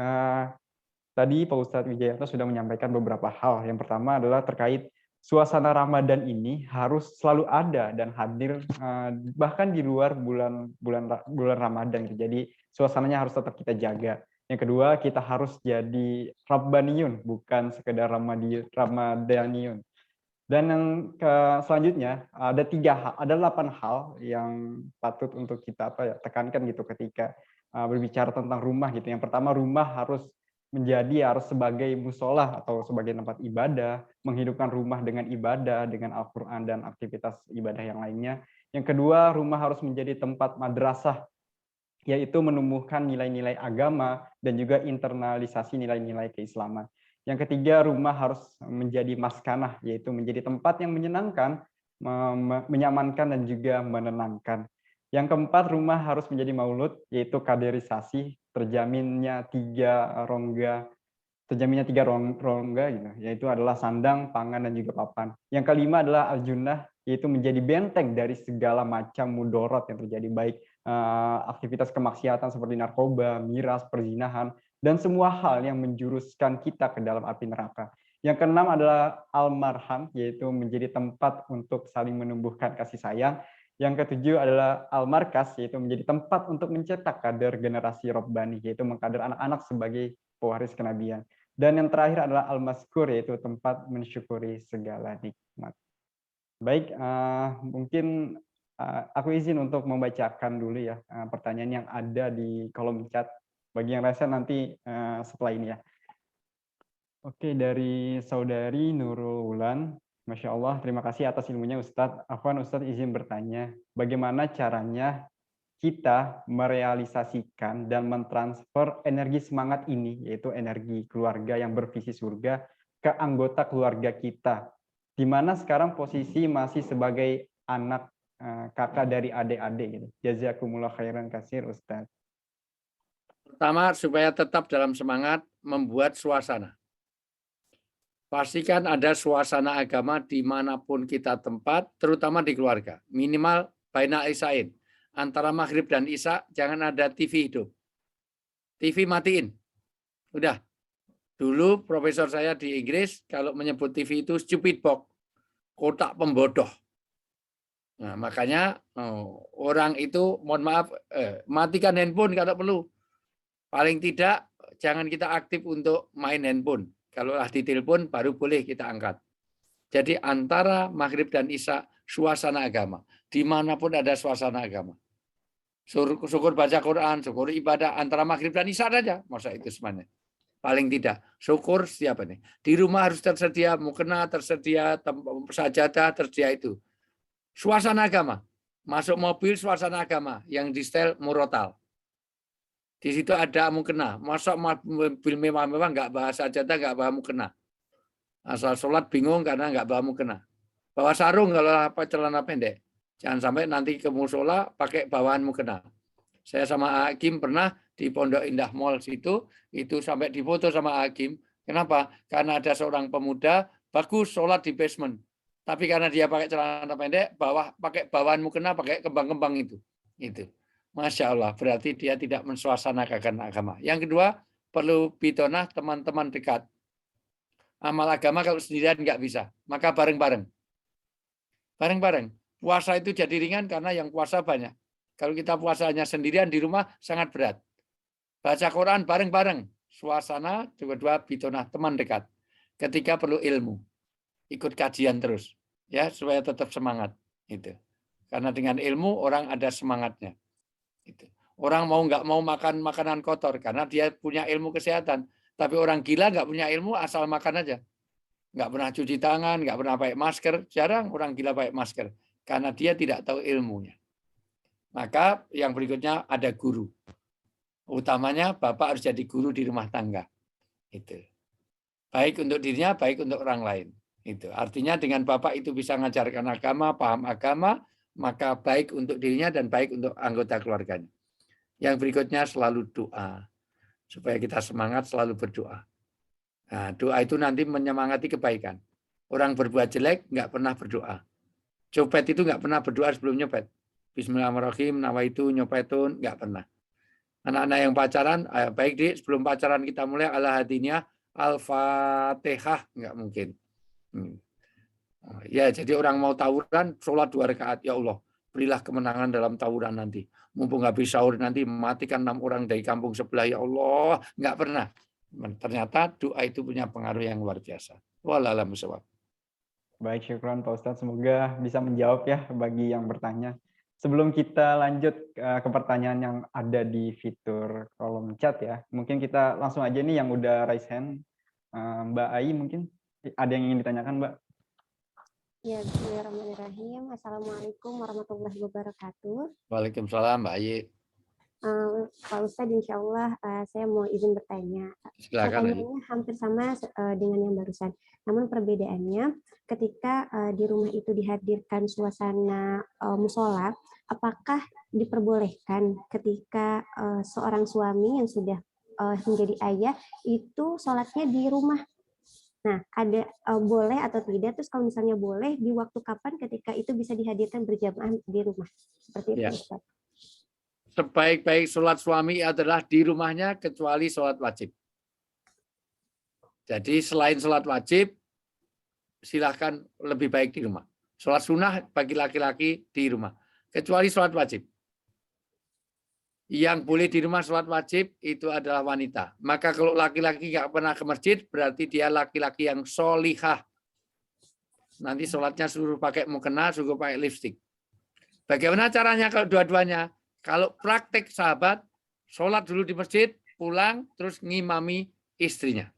tadi Pak Ustadz Wijayanto sudah menyampaikan beberapa hal. Yang pertama adalah terkait suasana Ramadan ini harus selalu ada dan hadir bahkan di luar bulan Ramadan. Jadi suasananya harus tetap kita jaga. Yang kedua, kita harus jadi Rabbaniyun, bukan sekedar Ramadaniun. Dan yang selanjutnya ada 8 hal yang patut untuk kita tekankan gitu ketika berbicara tentang rumah gitu. Yang pertama, rumah harus sebagai musola atau sebagai tempat ibadah, menghidupkan rumah dengan ibadah, dengan Al-Quran dan aktivitas ibadah yang lainnya. Yang kedua, rumah harus menjadi tempat madrasah, yaitu menumbuhkan nilai-nilai agama dan juga internalisasi nilai-nilai keislaman. Yang ketiga, rumah harus menjadi maskanah, yaitu menjadi tempat yang menyenangkan, menyamankan, dan juga menenangkan. Yang keempat, rumah harus menjadi maulud, yaitu kaderisasi, terjaminnya tiga rongga gitu, yaitu adalah sandang, pangan, dan juga papan. Yang kelima adalah al-junnah, yaitu menjadi benteng dari segala macam mudorot yang terjadi, baik aktivitas kemaksiatan seperti narkoba, miras, perzinahan, dan semua hal yang menjuruskan kita ke dalam api neraka. Yang keenam adalah al-marham, yaitu menjadi tempat untuk saling menumbuhkan kasih sayang. Yang ketujuh adalah al-markas, yaitu menjadi tempat untuk mencetak kader generasi Rabbani, yaitu mengkader anak-anak sebagai pewaris kenabian. Dan yang terakhir adalah al-maskur, yaitu tempat mensyukuri segala nikmat. Baik, mungkin Aku izin untuk membacakan dulu ya pertanyaan yang ada di kolom chat. Bagi yang resen nanti setelah ini ya. Oke, dari saudari Nurul Wulan. Masya Allah, terima kasih atas ilmunya Ustadz. Afwan Ustadz izin bertanya, bagaimana caranya kita merealisasikan dan mentransfer energi semangat ini, yaitu energi keluarga yang bervisi surga, ke anggota keluarga kita, di mana sekarang posisi masih sebagai anak kakak dari adik-adik gitu. Jazakumullah khairan kasir Ustaz. Pertama, supaya tetap dalam semangat membuat suasana. Pastikan ada suasana agama dimanapun kita tempat, terutama di keluarga. Minimal baina isyain. Antara maghrib dan isya, jangan ada TV hidup. TV matiin. Udah. Dulu profesor saya di Inggris, kalau menyebut TV itu stupid box. Kotak pembodoh. Nah, makanya orang itu, mohon maaf, matikan handphone kalau perlu. Paling tidak, jangan kita aktif untuk main handphone. Kalau ditelepon, baru boleh kita angkat. Jadi antara maghrib dan isya, suasana agama. Dimanapun ada suasana agama. Syukur baca Quran, syukur ibadah, antara maghrib dan isya saja. Masa itu semuanya. Paling tidak, syukur setiap ini. Di rumah harus tersedia mukena, tersedia sajadah, tersedia itu. Suasana agama. Masuk mobil, suasana agama. Yang di setel murotal. Di situ ada mukena. Masuk mobil mewah-mewah nggak bahas sajadah, nggak bawa mukena. Asal sholat bingung karena nggak bawa mukena. Bawa sarung kalau apa celana pendek. Jangan sampai nanti ke musola pakai bawaan mukena. Saya sama Hakim pernah di Pondok Indah Mall situ, itu sampai difoto sama Hakim. Kenapa? Karena ada seorang pemuda bagus sholat di basement. Tapi karena dia pakai celana pendek, pakai bawaan mukena, pakai kembang-kembang itu. Itu. Masya Allah, berarti dia tidak mensuasanakan agama. Yang kedua, perlu bitonah teman-teman dekat. Amal agama kalau sendirian nggak bisa, maka bareng-bareng. Bareng-bareng. Puasa itu jadi ringan karena yang puasa banyak. Kalau kita puasanya sendirian di rumah sangat berat. Baca Quran bareng-bareng. Suasana, kedua bitonah teman dekat. Ketiga perlu ilmu. Ikut kajian terus. Ya, supaya tetap semangat. Itu. Karena dengan ilmu orang ada semangatnya. Itu. Orang mau nggak mau makan makanan kotor karena dia punya ilmu kesehatan. Tapi orang gila nggak punya ilmu asal makan aja. Nggak pernah cuci tangan, nggak pernah pakai masker. Jarang orang gila pakai masker. Karena dia tidak tahu ilmunya. Maka yang berikutnya ada guru. Utamanya Bapak harus jadi guru di rumah tangga. Itu. Baik untuk dirinya, baik untuk orang lain. Itu. Artinya dengan Bapak itu bisa mengajarkan agama, paham agama, maka baik untuk dirinya dan baik untuk anggota keluarganya. Yang berikutnya selalu doa. Supaya kita semangat selalu berdoa. Nah, doa itu nanti menyemangati kebaikan. Orang berbuat jelek nggak pernah berdoa. Copet itu nggak pernah berdoa sebelum nyopet. Bismillahirrahmanirrahim, nawaitu nyopetun, nggak pernah. Anak-anak yang pacaran, baik di sebelum pacaran kita mulai ala hadiniah, al-fatihah, nggak mungkin. Ya, jadi orang mau tawuran, sholat 2 rakaat. Ya Allah, berilah kemenangan dalam tawuran nanti. Mumpung habis sahur nanti, matikan 6 orang dari kampung sebelah. Ya Allah, nggak pernah. Ternyata doa itu punya pengaruh yang luar biasa. Wallahualam bishawab. Baik, syukran Pak Ustadz. Semoga bisa menjawab ya bagi yang bertanya. Sebelum kita lanjut ke pertanyaan yang ada di fitur kolom chat ya, mungkin kita langsung aja nih yang udah raise hand. Mbak Ai mungkin ada yang ingin ditanyakan, Mbak? Ya, bismillahirrahmanirrahim. Assalamualaikum warahmatullahi wabarakatuh. Waalaikumsalam, Mbak Ai. Pak Ustadz, insya Allah saya mau izin bertanya. Silakan. Pertanyaannya hampir sama dengan yang barusan. Namun perbedaannya ketika di rumah itu dihadirkan suasana musola, apakah diperbolehkan ketika seorang suami yang sudah menjadi ayah itu sholatnya di rumah? Nah, ada boleh atau tidak? Terus kalau misalnya boleh, di waktu kapan ketika itu bisa dihadirkan berjamaah di rumah? Seperti itu, Ustaz. Sebaik-baik sholat suami adalah di rumahnya kecuali sholat wajib. Jadi selain sholat wajib, silahkan lebih baik di rumah. Sholat sunnah bagi laki-laki di rumah. Kecuali sholat wajib. Yang boleh di rumah sholat wajib itu adalah wanita. Maka kalau laki-laki nggak pernah ke masjid, berarti dia laki-laki yang sholihah. Nanti sholatnya suruh pakai mukena, suruh pakai lipstik. Bagaimana caranya kalau dua-duanya? Kalau praktek sahabat, sholat dulu di masjid, pulang, terus ngimami istrinya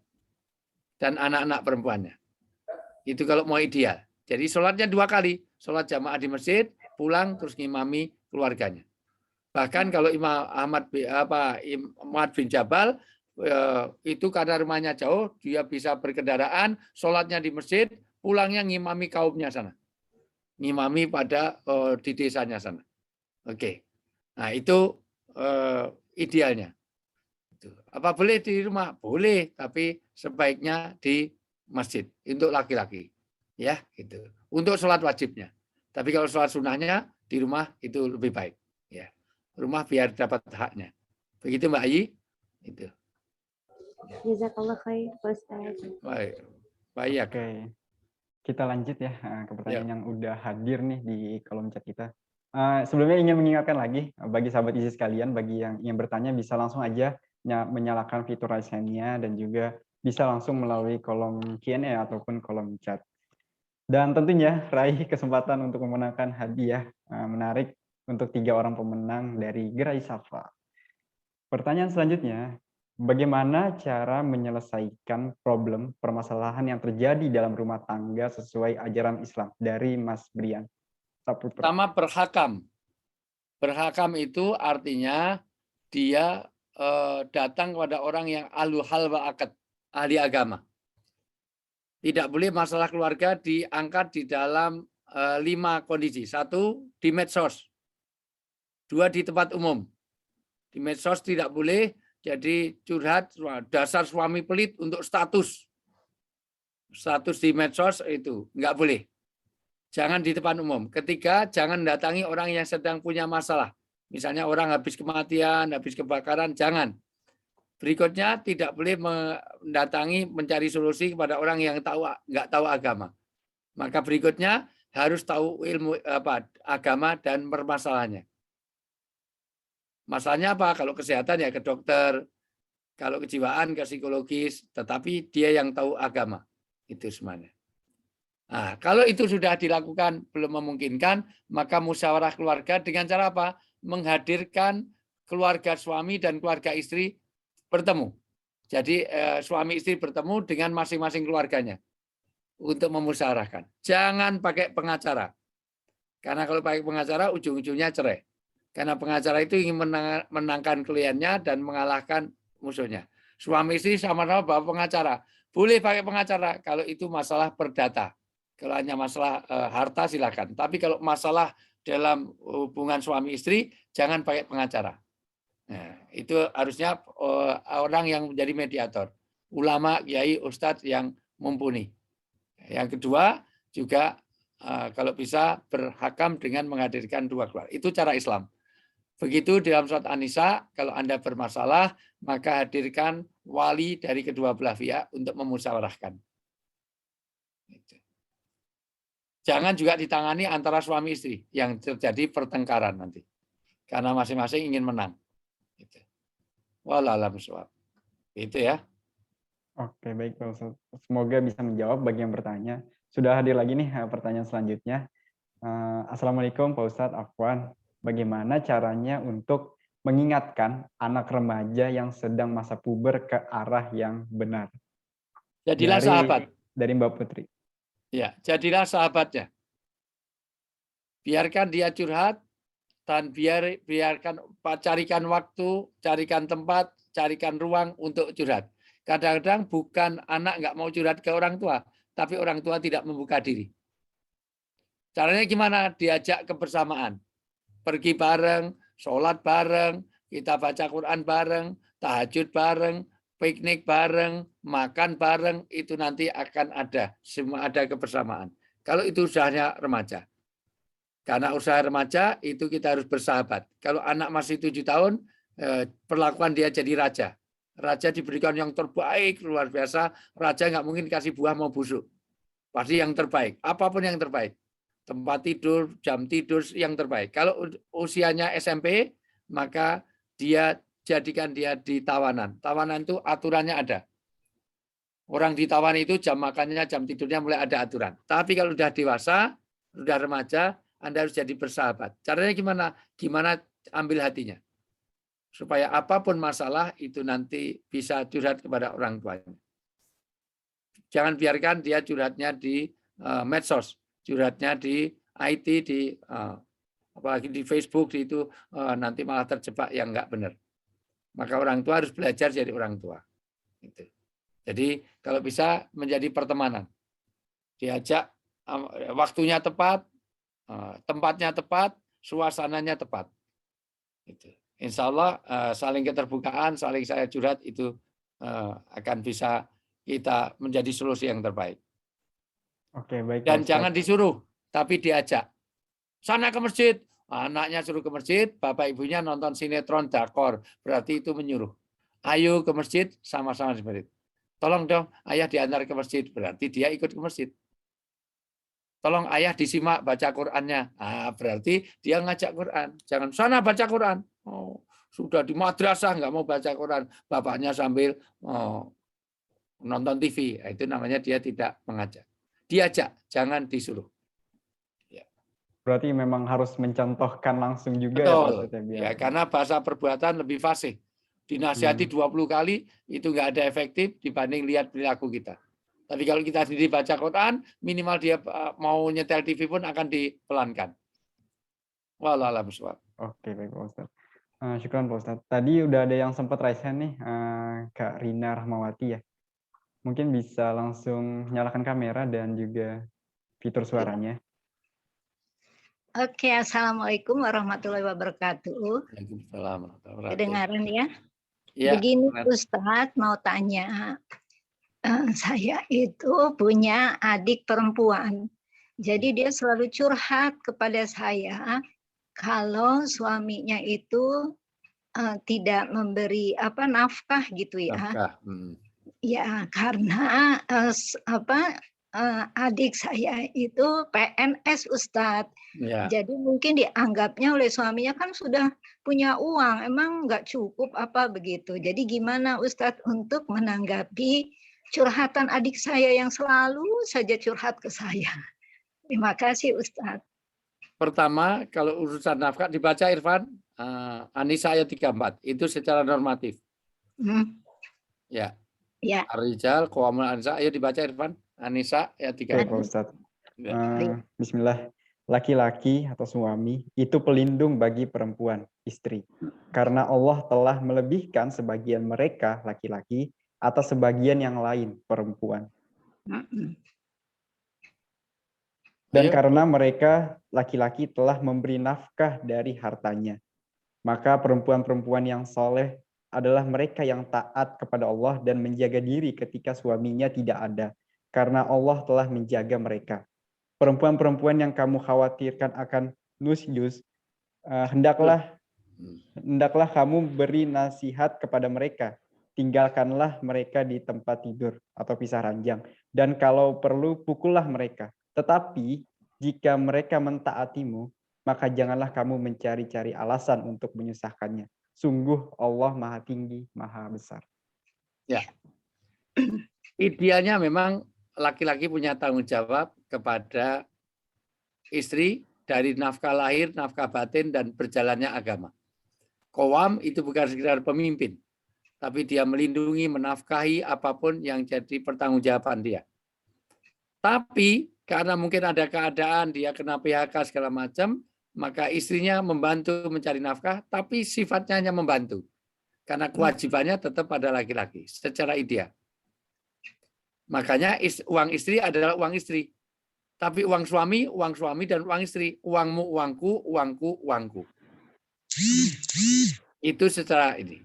dan anak-anak perempuannya. Itu kalau mau ideal. Jadi sholatnya 2 kali. Sholat jamaah di masjid, pulang, terus ngimami keluarganya. Bahkan kalau Imam Mu'adz bin Jabal, itu karena rumahnya jauh, dia bisa berkendaraan, sholatnya di masjid, pulangnya ngimami kaumnya sana. Ngimami pada di desanya sana. Oke. Nah, itu idealnya. Apa boleh di rumah? Boleh, tapi sebaiknya di masjid untuk laki-laki. Ya, gitu. Untuk sholat wajibnya. Tapi kalau sholat sunnahnya di rumah itu lebih baik. Ya. Rumah biar dapat haknya. Begitu Mbak Ayi? Itu. Jazakallah khair, Ustaz. Baik. Baik. Oke. Kita lanjut ya ke pertanyaan yang udah hadir nih di kolom chat kita. Sebelumnya ingin mengingatkan lagi bagi sahabat ISI sekalian, bagi yang ingin bertanya bisa langsung aja menyalakan fitur raise hand-nya dan juga bisa langsung melalui kolom Q&A ataupun kolom chat. Dan tentunya raih kesempatan untuk memenangkan hadiah menarik untuk 3 orang pemenang dari Gerai Safa. Pertanyaan selanjutnya, bagaimana cara menyelesaikan problem permasalahan yang terjadi dalam rumah tangga sesuai ajaran Islam? Dari Mas Brian Saputra. Pertama, berhakam. Berhakam itu artinya dia datang kepada orang yang ahlu hal wa akad, ahli agama. Tidak boleh masalah keluarga diangkat di dalam 5 kondisi. 1, di medsos. 2, di tempat umum. Di medsos tidak boleh jadi curhat, dasar suami pelit untuk status. Status di medsos itu nggak boleh. Jangan di depan umum. Ketiga, jangan datangi orang yang sedang punya masalah. Misalnya orang habis kematian, habis kebakaran, jangan. Berikutnya, tidak boleh mendatangi mencari solusi kepada orang yang nggak tahu agama. Maka berikutnya harus tahu ilmu agama dan permasalahannya. Masalahnya apa? Kalau kesehatan ya ke dokter, kalau kejiwaan ke psikologis, tetapi dia yang tahu agama. Itu semuanya. Nah, kalau itu sudah dilakukan belum memungkinkan, maka musyawarah keluarga dengan cara apa? Menghadirkan keluarga suami dan keluarga istri bertemu. Jadi suami istri bertemu dengan masing-masing keluarganya untuk memusyawarahkan. Jangan pakai pengacara. Karena kalau pakai pengacara ujung-ujungnya cerai. Karena pengacara itu ingin menangkan kliennya dan mengalahkan musuhnya. Suami istri sama-sama bawa pengacara. Boleh pakai pengacara kalau itu masalah perdata. Kalau hanya masalah harta silakan. Tapi kalau masalah dalam hubungan suami istri jangan pakai pengacara. Nah, itu harusnya orang yang menjadi mediator. Ulama, kiai, ustadz yang mumpuni. Yang kedua juga kalau bisa berhakam dengan menghadirkan 2 keluarga. Itu cara Islam. Begitu dalam surat An-Nisa, kalau Anda bermasalah, maka hadirkan wali dari kedua belah pihak untuk memusyawarahkan. Jangan juga ditangani antara suami istri yang terjadi pertengkaran nanti. Karena masing-masing ingin menang. Wallahualam bishawab. Itu ya. Oke, baik Pak Ustadz. Semoga bisa menjawab bagi yang bertanya. Sudah hadir lagi nih pertanyaan selanjutnya. Assalamualaikum Pak Ustadz Afwan. Bagaimana caranya untuk mengingatkan anak remaja yang sedang masa puber ke arah yang benar? Jadilah sahabat. Dari Mbak Putri. Ya, jadilah sahabatnya. Biarkan dia curhat dan biarkan carikan waktu, carikan tempat, carikan ruang untuk curhat. Kadang-kadang bukan anak nggak mau curhat ke orang tua, tapi orang tua tidak membuka diri. Caranya gimana? Diajak kebersamaan. Pergi bareng, sholat bareng, kita baca Quran bareng, tahajud bareng, piknik bareng, makan bareng, itu nanti akan ada. Semua ada kebersamaan. Kalau itu usahanya remaja. Karena usaha remaja, itu kita harus bersahabat. Kalau anak masih 7 tahun, perlakuan dia jadi raja. Raja diberikan yang terbaik, luar biasa. Raja nggak mungkin kasih buah mau busuk. Pasti yang terbaik. Apapun yang terbaik. Tempat tidur, jam tidur yang terbaik. Kalau usianya SMP, maka dia jadikan dia di tawanan. Tawanan itu aturannya ada. Orang di tawanan itu jam makannya, jam tidurnya mulai ada aturan. Tapi kalau sudah dewasa, sudah remaja, Anda harus jadi bersahabat. Caranya gimana? Gimana ambil hatinya? Supaya apapun masalah itu nanti bisa curhat kepada orang tuanya. Jangan biarkan dia curhatnya di medsos, curhatnya di IT, di apalagi di Facebook, di itu nanti malah terjebak yang nggak benar. Maka orang tua harus belajar jadi orang tua. Gitu. Jadi kalau bisa menjadi pertemanan, diajak waktunya tepat, tempatnya tepat, suasananya tepat. Gitu. Insya Allah saling keterbukaan, saling saya curhat itu akan bisa kita menjadi solusi yang terbaik. Oke, baik Pak Dan Ustadz. jangan disuruh, tapi diajak. Sana ke masjid, anaknya suruh ke masjid, bapak ibunya nonton sinetron dakor, berarti itu menyuruh. Ayo ke masjid, sama-sama di masjid. Tolong dong, ayah diantar ke masjid, berarti dia ikut ke masjid. Tolong ayah disimak baca Qur'annya, berarti dia ngajak Qur'an. Jangan sana baca Qur'an. Oh, sudah di madrasah nggak mau baca Quran, bapaknya sambil nonton TV, itu namanya dia tidak mengajak. Diajak, jangan disuruh. Ya. Berarti memang harus mencontohkan langsung juga ya Pak Betul. Ustadz ya, biar. Ya, karena bahasa perbuatan lebih fasih. Dinasihati 20 kali itu nggak ada efektif dibanding lihat perilaku kita. Tapi kalau kita sendiri baca Quran, minimal dia mau nyetel TV pun akan dipelankan. Wallahu a'lam bishawab. Oke, baik Pak Ustadz. Syukran Pak Ustadz. Tadi udah ada yang sempat raise hand nih, Kak Rina Rahmawati ya. Mungkin bisa langsung nyalakan kamera dan juga fitur suaranya. Oke, Assalamualaikum warahmatullahi wabarakatuh. Waalaikumsalam warahmatullahi wabarakatuh. Kedengaran ya? Ya, Begini Ustadz, mau tanya. Saya itu punya adik perempuan. Jadi dia selalu curhat kepada saya kalau suaminya itu tidak memberi nafkah gitu ya. nafkah. Ya, karena adik saya itu PNS Ustadz. Ya. Jadi mungkin dianggapnya oleh suaminya kan sudah punya uang, emang nggak cukup apa begitu. Jadi gimana Ustadz untuk menanggapi curhatan adik saya yang selalu saja curhat ke saya? Terima kasih Ustadz. Pertama, kalau urusan nafkah dibaca Irfan, An-Nisa ayat 34, itu secara normatif. Ya. Ya. Ar-Rijal qawwamun 'ala An-Nisa, ayo dibaca Irfan, An-Nisa ayat 34. Baik Pak Ustadz. Bismillah. Laki-laki atau suami itu pelindung bagi perempuan, istri. Karena Allah telah melebihkan sebagian mereka, laki-laki, atas sebagian yang lain, perempuan. Dan karena mereka, laki-laki, telah memberi nafkah dari hartanya. Maka perempuan-perempuan yang soleh adalah mereka yang taat kepada Allah dan menjaga diri ketika suaminya tidak ada. Karena Allah telah menjaga mereka. Perempuan-perempuan yang kamu khawatirkan akan nusyuz, hendaklah kamu beri nasihat kepada mereka. Tinggalkanlah mereka di tempat tidur atau pisah ranjang. Dan kalau perlu, pukullah mereka. Tetapi jika mereka mentaatimu, maka janganlah kamu mencari-cari alasan untuk menyusahkannya. Sungguh Allah Maha Tinggi, Maha Besar. Ya. Idealnya memang laki-laki punya tanggung jawab kepada istri dari nafkah lahir, nafkah batin, dan berjalannya agama. Qawam itu bukan sekedar pemimpin, tapi dia melindungi, menafkahi apapun yang jadi pertanggungjawaban dia. Tapi karena mungkin ada keadaan dia kena PHK segala macam, maka istrinya membantu mencari nafkah, tapi sifatnya hanya membantu. Karena kewajibannya tetap pada laki-laki secara ideal. Makanya uang istri adalah uang istri. Tapi uang suami dan uang istri. Uangmu, uangku, uangku, uangku. Itu secara ini.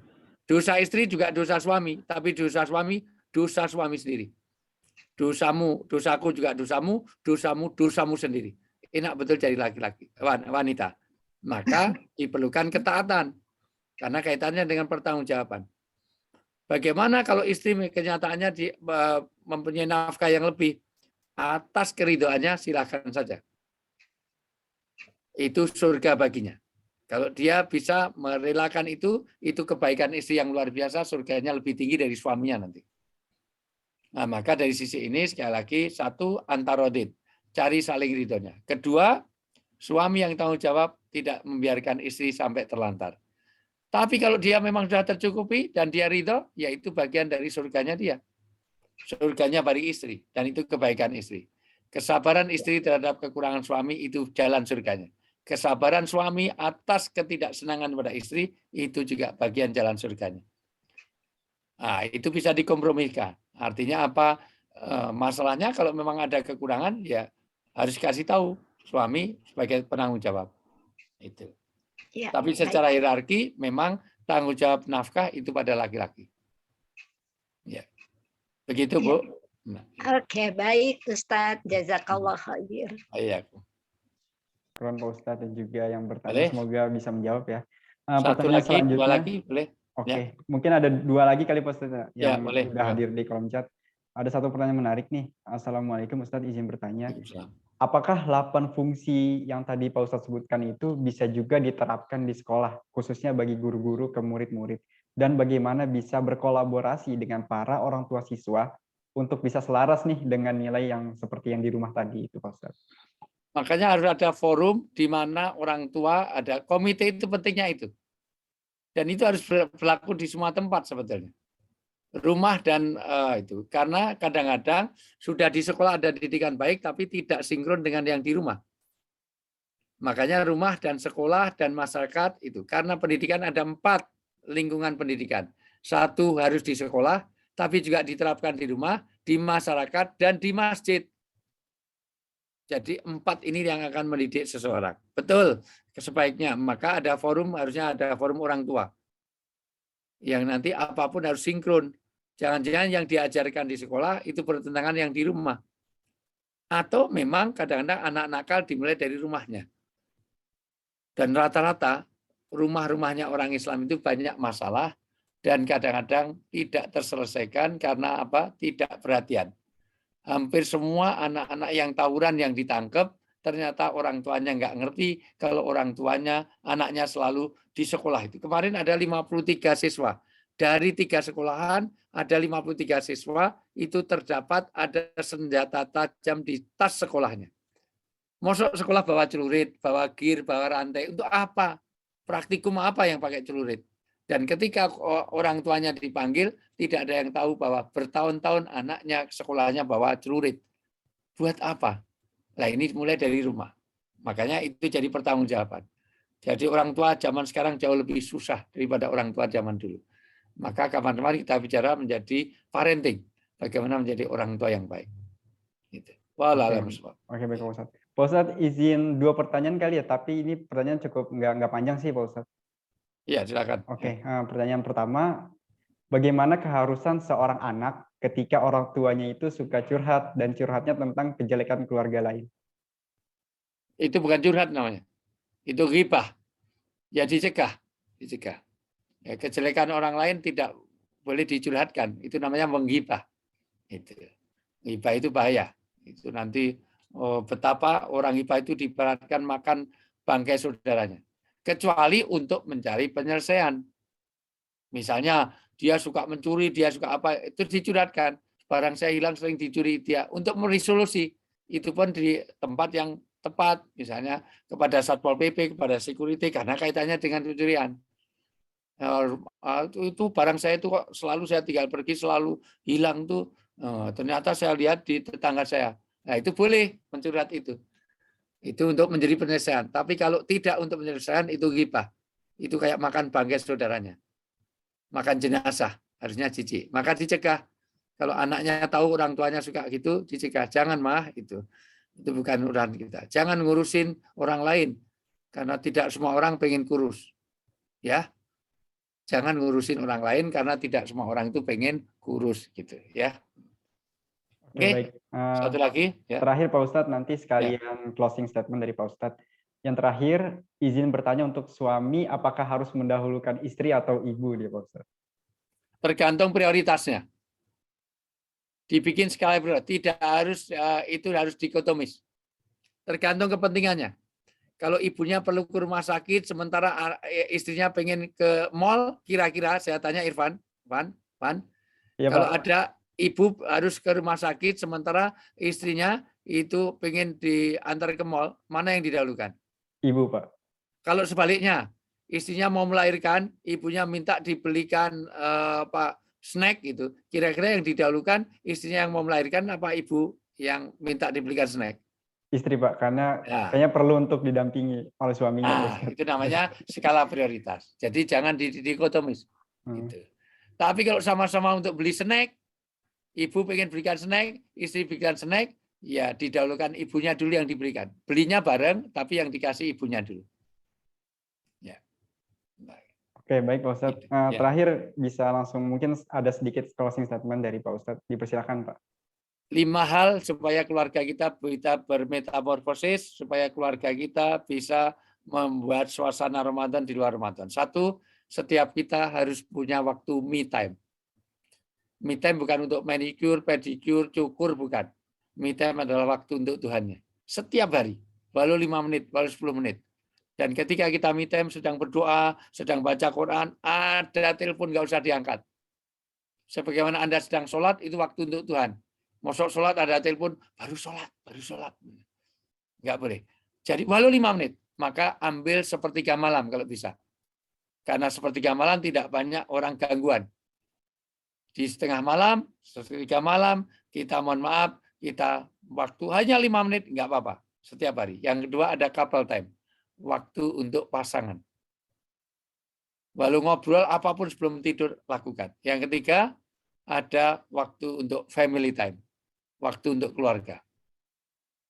Dosa istri juga dosa suami, tapi dosa suami sendiri. Dosamu, dosaku juga dosamu, dosamu sendiri. Enak betul jadi laki-laki, wanita. Maka diperlukan ketaatan. Karena kaitannya dengan pertanggungjawaban. Bagaimana kalau istri kenyataannya mempunyai nafkah yang lebih? Atas keridoannya silakan saja. Itu surga baginya. Kalau dia bisa merelakan itu kebaikan istri yang luar biasa, surganya lebih tinggi dari suaminya nanti. Nah, maka dari sisi ini sekali lagi, satu, antarodin, cari saling ridhonya. Kedua, Suami yang tanggung jawab tidak membiarkan istri sampai terlantar. Tapi kalau dia memang sudah tercukupi dan dia ridho, ya itu bagian dari surganya dia. Surganya bagi istri, dan itu kebaikan istri. Kesabaran istri terhadap kekurangan suami itu jalan surganya. Kesabaran suami atas ketidaksenangan pada istri itu juga bagian jalan surganya. Nah, itu bisa dikompromikan. Artinya apa? Masalahnya kalau memang ada kekurangan, ya harus kasih tahu suami sebagai penanggung jawab. Itu. Ya, Tapi secara hierarki memang tanggung jawab nafkah itu pada laki-laki. Ya. Begitu, ya. Bu. Nah. Oke, baik Ustadz. Jazakallah khair. Iya. Pak Ustadz dan juga yang bertanya, Boleh. semoga bisa menjawab ya. Satu Pertanyaan lagi, selanjutnya. dua lagi, boleh. Oke, Ya. mungkin ada 2 lagi kali Pak Ustadz Ya, yang boleh. sudah hadir di kolom chat. Ada satu pertanyaan menarik nih. Assalamualaikum Ustadz, izin bertanya. Apakah 8 fungsi yang tadi Pak Ustadz sebutkan itu bisa juga diterapkan di sekolah, khususnya bagi guru-guru ke murid-murid? Dan bagaimana bisa berkolaborasi dengan para orang tua siswa untuk bisa selaras nih dengan nilai yang seperti yang di rumah tadi itu Pak Ustadz? Makanya harus ada forum di mana orang tua, ada komite, itu pentingnya itu. Dan itu harus berlaku di semua tempat sebetulnya. Rumah dan itu. Karena kadang-kadang sudah di sekolah ada didikan baik, tapi tidak sinkron dengan yang di rumah. Makanya rumah dan sekolah dan masyarakat itu. Karena pendidikan ada 4 lingkungan pendidikan. 1 harus di sekolah, tapi juga diterapkan di rumah, di masyarakat, dan di masjid. Jadi 4 ini yang akan mendidik seseorang. Betul, sebaiknya. Maka ada forum, harusnya ada forum orang tua. Yang nanti apapun harus sinkron. Jangan-jangan yang diajarkan di sekolah itu bertentangan yang di rumah. Atau memang kadang-kadang anak nakal dimulai dari rumahnya. Dan rata-rata rumah-rumahnya orang Islam itu banyak masalah dan kadang-kadang tidak terselesaikan karena apa? Tidak perhatian. Hampir semua anak-anak yang tawuran yang ditangkap, ternyata orang tuanya nggak ngerti kalau orang tuanya, anaknya selalu di sekolah itu. Kemarin ada 53 siswa. Dari 3 sekolahan, ada 53 siswa, itu terdapat ada senjata tajam di tas sekolahnya. Masuk sekolah bawa celurit, bawa gear, bawa rantai. Untuk apa? Praktikum apa yang pakai celurit? Dan ketika orang tuanya dipanggil, tidak ada yang tahu bahwa bertahun-tahun anaknya sekolahnya bawa celurit. Buat apa? Nah, ini mulai dari rumah. Makanya itu jadi pertanggungjawaban. Jadi orang tua zaman sekarang jauh lebih susah daripada orang tua zaman dulu. Maka kapan-kapan kita bicara menjadi parenting. Bagaimana menjadi orang tua yang baik. Gitu. Oke, baik Pak Ustadz. Pak Ustadz izin 2 pertanyaan kali ya, tapi ini pertanyaan cukup nggak panjang sih Pak Ustadz. Iya, silakan. Oke, pertanyaan pertama, bagaimana keharusan seorang anak ketika orang tuanya itu suka curhat dan curhatnya tentang kejelekan keluarga lain? Itu bukan curhat namanya. Itu ghibah. Ya dicegah. Ya, kejelekan orang lain tidak boleh dicurhatkan. Itu namanya menggibah. Itu. Ghibah itu bahaya. Itu nanti betapa orang ghibah itu diberatkan makan bangkai saudaranya. Kecuali untuk mencari penyelesaian. Misalnya dia suka mencuri, dia suka apa, itu dicurhatkan. Barang saya hilang sering dicuri dia. Untuk meresolusi, itu pun di tempat yang tepat. Misalnya kepada Satpol PP, kepada security, karena kaitannya dengan pencurian. Itu barang saya itu kok selalu saya tinggal pergi, selalu hilang tuh. Ternyata saya lihat di tetangga saya. Nah, itu boleh mencurhat itu. Itu untuk menjadi penyelesaian. Tapi kalau tidak untuk penyelesaian, itu ghibah. Itu kayak makan bangkai saudaranya. Makan jenazah, harusnya jijik. Maka dicegah. Kalau anaknya tahu orang tuanya suka gitu, dicegah. Jangan mah, itu bukan urusan kita. Jangan ngurusin orang lain. Karena tidak semua orang pengen kurus. Ya. Jangan ngurusin orang lain karena tidak semua orang itu pengen kurus gitu ya. Oke, baik. Satu lagi. Ya. Terakhir Pak Ustadz, nanti sekalian closing statement dari Pak Ustadz. Yang terakhir, izin bertanya untuk suami, apakah harus mendahulukan istri atau ibu dia Pak Ustadz? Tergantung prioritasnya. Dibikin skala prioritas. Tidak harus, itu harus dikotomis. Tergantung kepentingannya. Kalau ibunya perlu ke rumah sakit, sementara istrinya pengen ke mall, kira-kira saya tanya Irfan, ya, kalau Pak, ada ibu harus ke rumah sakit, sementara istrinya itu pengen diantar ke mall, mana yang didahulukan? Ibu, Pak. Kalau sebaliknya, istrinya mau melahirkan, ibunya minta dibelikan snack gitu. Kira-kira yang didahulukan istrinya yang mau melahirkan apa ibu yang minta dibelikan snack? Istri, Pak, karena Ya. kayaknya perlu untuk didampingi oleh suaminya, Pak Nah, Ustadz. itu namanya skala prioritas. Jadi jangan dikotomis. Gitu. Tapi kalau sama-sama untuk beli snack, ibu pengen belikan snack, istri belikan snack, ya didahulukan ibunya dulu yang diberikan. Belinya bareng, tapi yang dikasih ibunya dulu. Ya. Oke, baik Pak Ustadz. Gitu. Ya. Terakhir bisa langsung mungkin ada sedikit closing statement dari Pak Ustadz. Dipersilakan, Pak. 5 hal supaya keluarga kita bisa bermetamorfosis, supaya keluarga kita bisa membuat suasana Ramadan di luar Ramadan. 1, setiap kita harus punya waktu me time. Me time bukan untuk manicure, pedicure, cukur, bukan. Me time adalah waktu untuk Tuhannya. Setiap hari, walau 5 menit, walau 10 menit. Dan ketika kita me time sedang berdoa, sedang baca Quran, ada telepon nggak usah diangkat. Sebagaimana Anda sedang sholat, itu waktu untuk Tuhan. Masuk sholat ada telepon, baru sholat. Nggak boleh. Jadi walau 5 menit, maka ambil sepertiga malam kalau bisa. Karena sepertiga malam tidak banyak orang gangguan. Di setengah malam, sepertiga malam, kita mohon maaf, kita waktu hanya 5 menit, nggak apa-apa. Setiap hari. Yang kedua ada couple time. Waktu untuk pasangan. Walau ngobrol apapun sebelum tidur, lakukan. Yang ketiga, ada waktu untuk family time. Waktu untuk keluarga.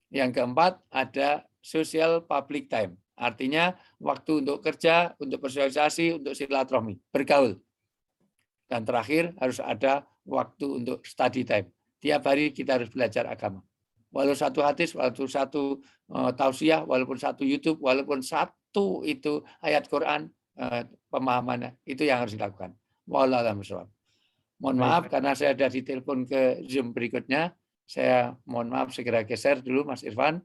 Yang keempat, ada social public time. Artinya waktu untuk kerja, untuk bersosialisasi, untuk silaturahmi, bergaul. Dan terakhir, harus ada waktu untuk study time. Tiap hari kita harus belajar agama. Walau satu hadis, walau satu tausiah, walaupun satu YouTube, walaupun satu itu ayat Quran, pemahamannya, itu yang harus dilakukan. Wallahu a'lam bishawab. Mohon maaf karena saya ada ditelepon ke Zoom berikutnya. Saya mohon maaf segera geser dulu Mas Irfan.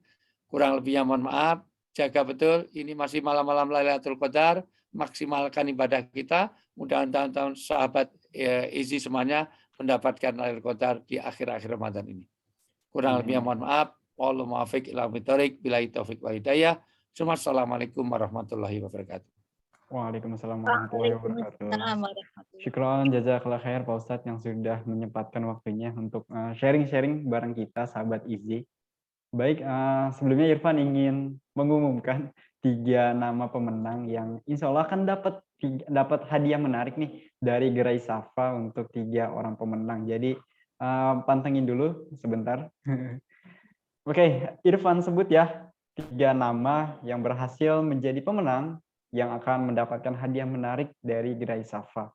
Kurang lebihnya mohon maaf. Jaga betul. Ini masih malam-malam Lailatul Qadar. Maksimalkan ibadah kita. Mudah-mudahan tahun sahabat Izi semuanya mendapatkan Lailatul Qadar di akhir-akhir Ramadan ini. Kurang lebihnya mohon maaf. Wallahu muwaffiq ila aqwamit billahi taufiq wal hidayah. Assalamualaikum warahmatullahi wabarakatuh. Waalaikumsalam warahmatullahi wabarakatuh. Syukron, jazakallah khair Pak Ustadz yang sudah menyempatkan waktunya untuk sharing-sharing bareng kita, sahabat Izi. Baik, sebelumnya Irfan ingin mengumumkan 3 nama pemenang yang insya Allah akan dapat hadiah menarik nih dari Gerai Safa untuk 3 orang pemenang. Jadi pantengin dulu sebentar. Oke, Irfan sebut ya 3 nama yang berhasil menjadi pemenang yang akan mendapatkan hadiah menarik dari Gerai Safa.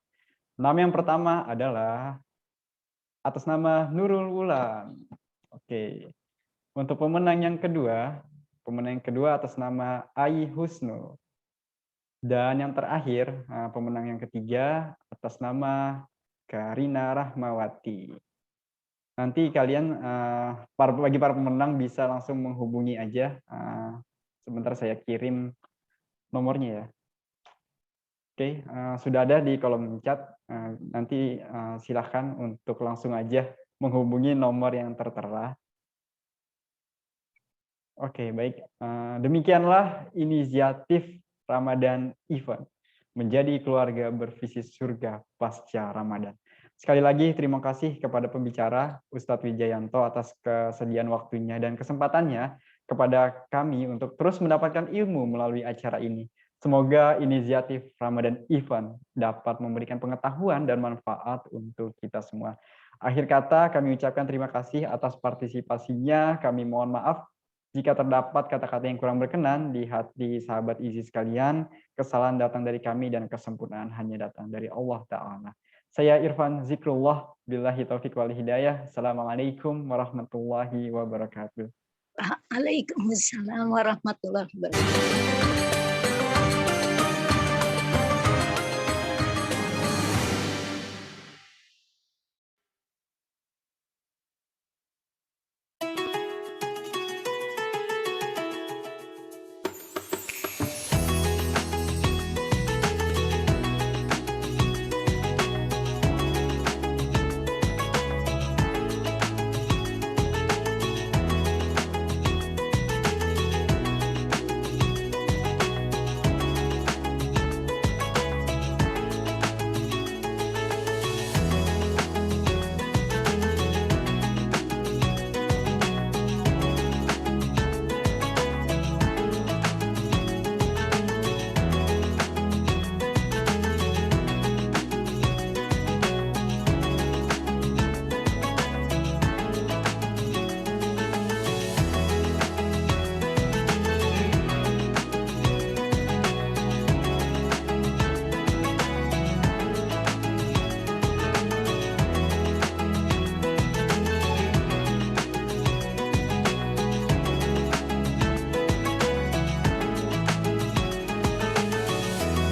Nama yang pertama adalah atas nama Nurul Wulan. Oke. Untuk pemenang yang kedua atas nama Ai Husnul. Dan yang terakhir, pemenang yang ketiga atas nama Karina Rahmawati. Nanti kalian, bagi para pemenang bisa langsung menghubungi aja. Sebentar saya kirim nomornya ya. Oke, sudah ada di kolom chat. Nanti silahkan untuk langsung aja menghubungi nomor yang tertera. Oke, baik. Demikianlah inisiatif Ramadan Event menjadi keluarga bervisi surga pasca Ramadan. Sekali lagi terima kasih kepada pembicara Ustadz Wijayanto atas kesediaan waktunya dan kesempatannya kepada kami untuk terus mendapatkan ilmu melalui acara ini. Semoga inisiatif Ramadan Event dapat memberikan pengetahuan dan manfaat untuk kita semua. Akhir kata kami ucapkan terima kasih atas partisipasinya. Kami mohon maaf jika terdapat kata-kata yang kurang berkenan di hati sahabat Izi sekalian. Kesalahan datang dari kami dan kesempurnaan hanya datang dari Allah Ta'ala. Saya Irfan Zikrullah, billahi taufiq wal hidayah. Assalamualaikum warahmatullahi wabarakatuh. Waalaikumsalam warahmatullahi wabarakatuh.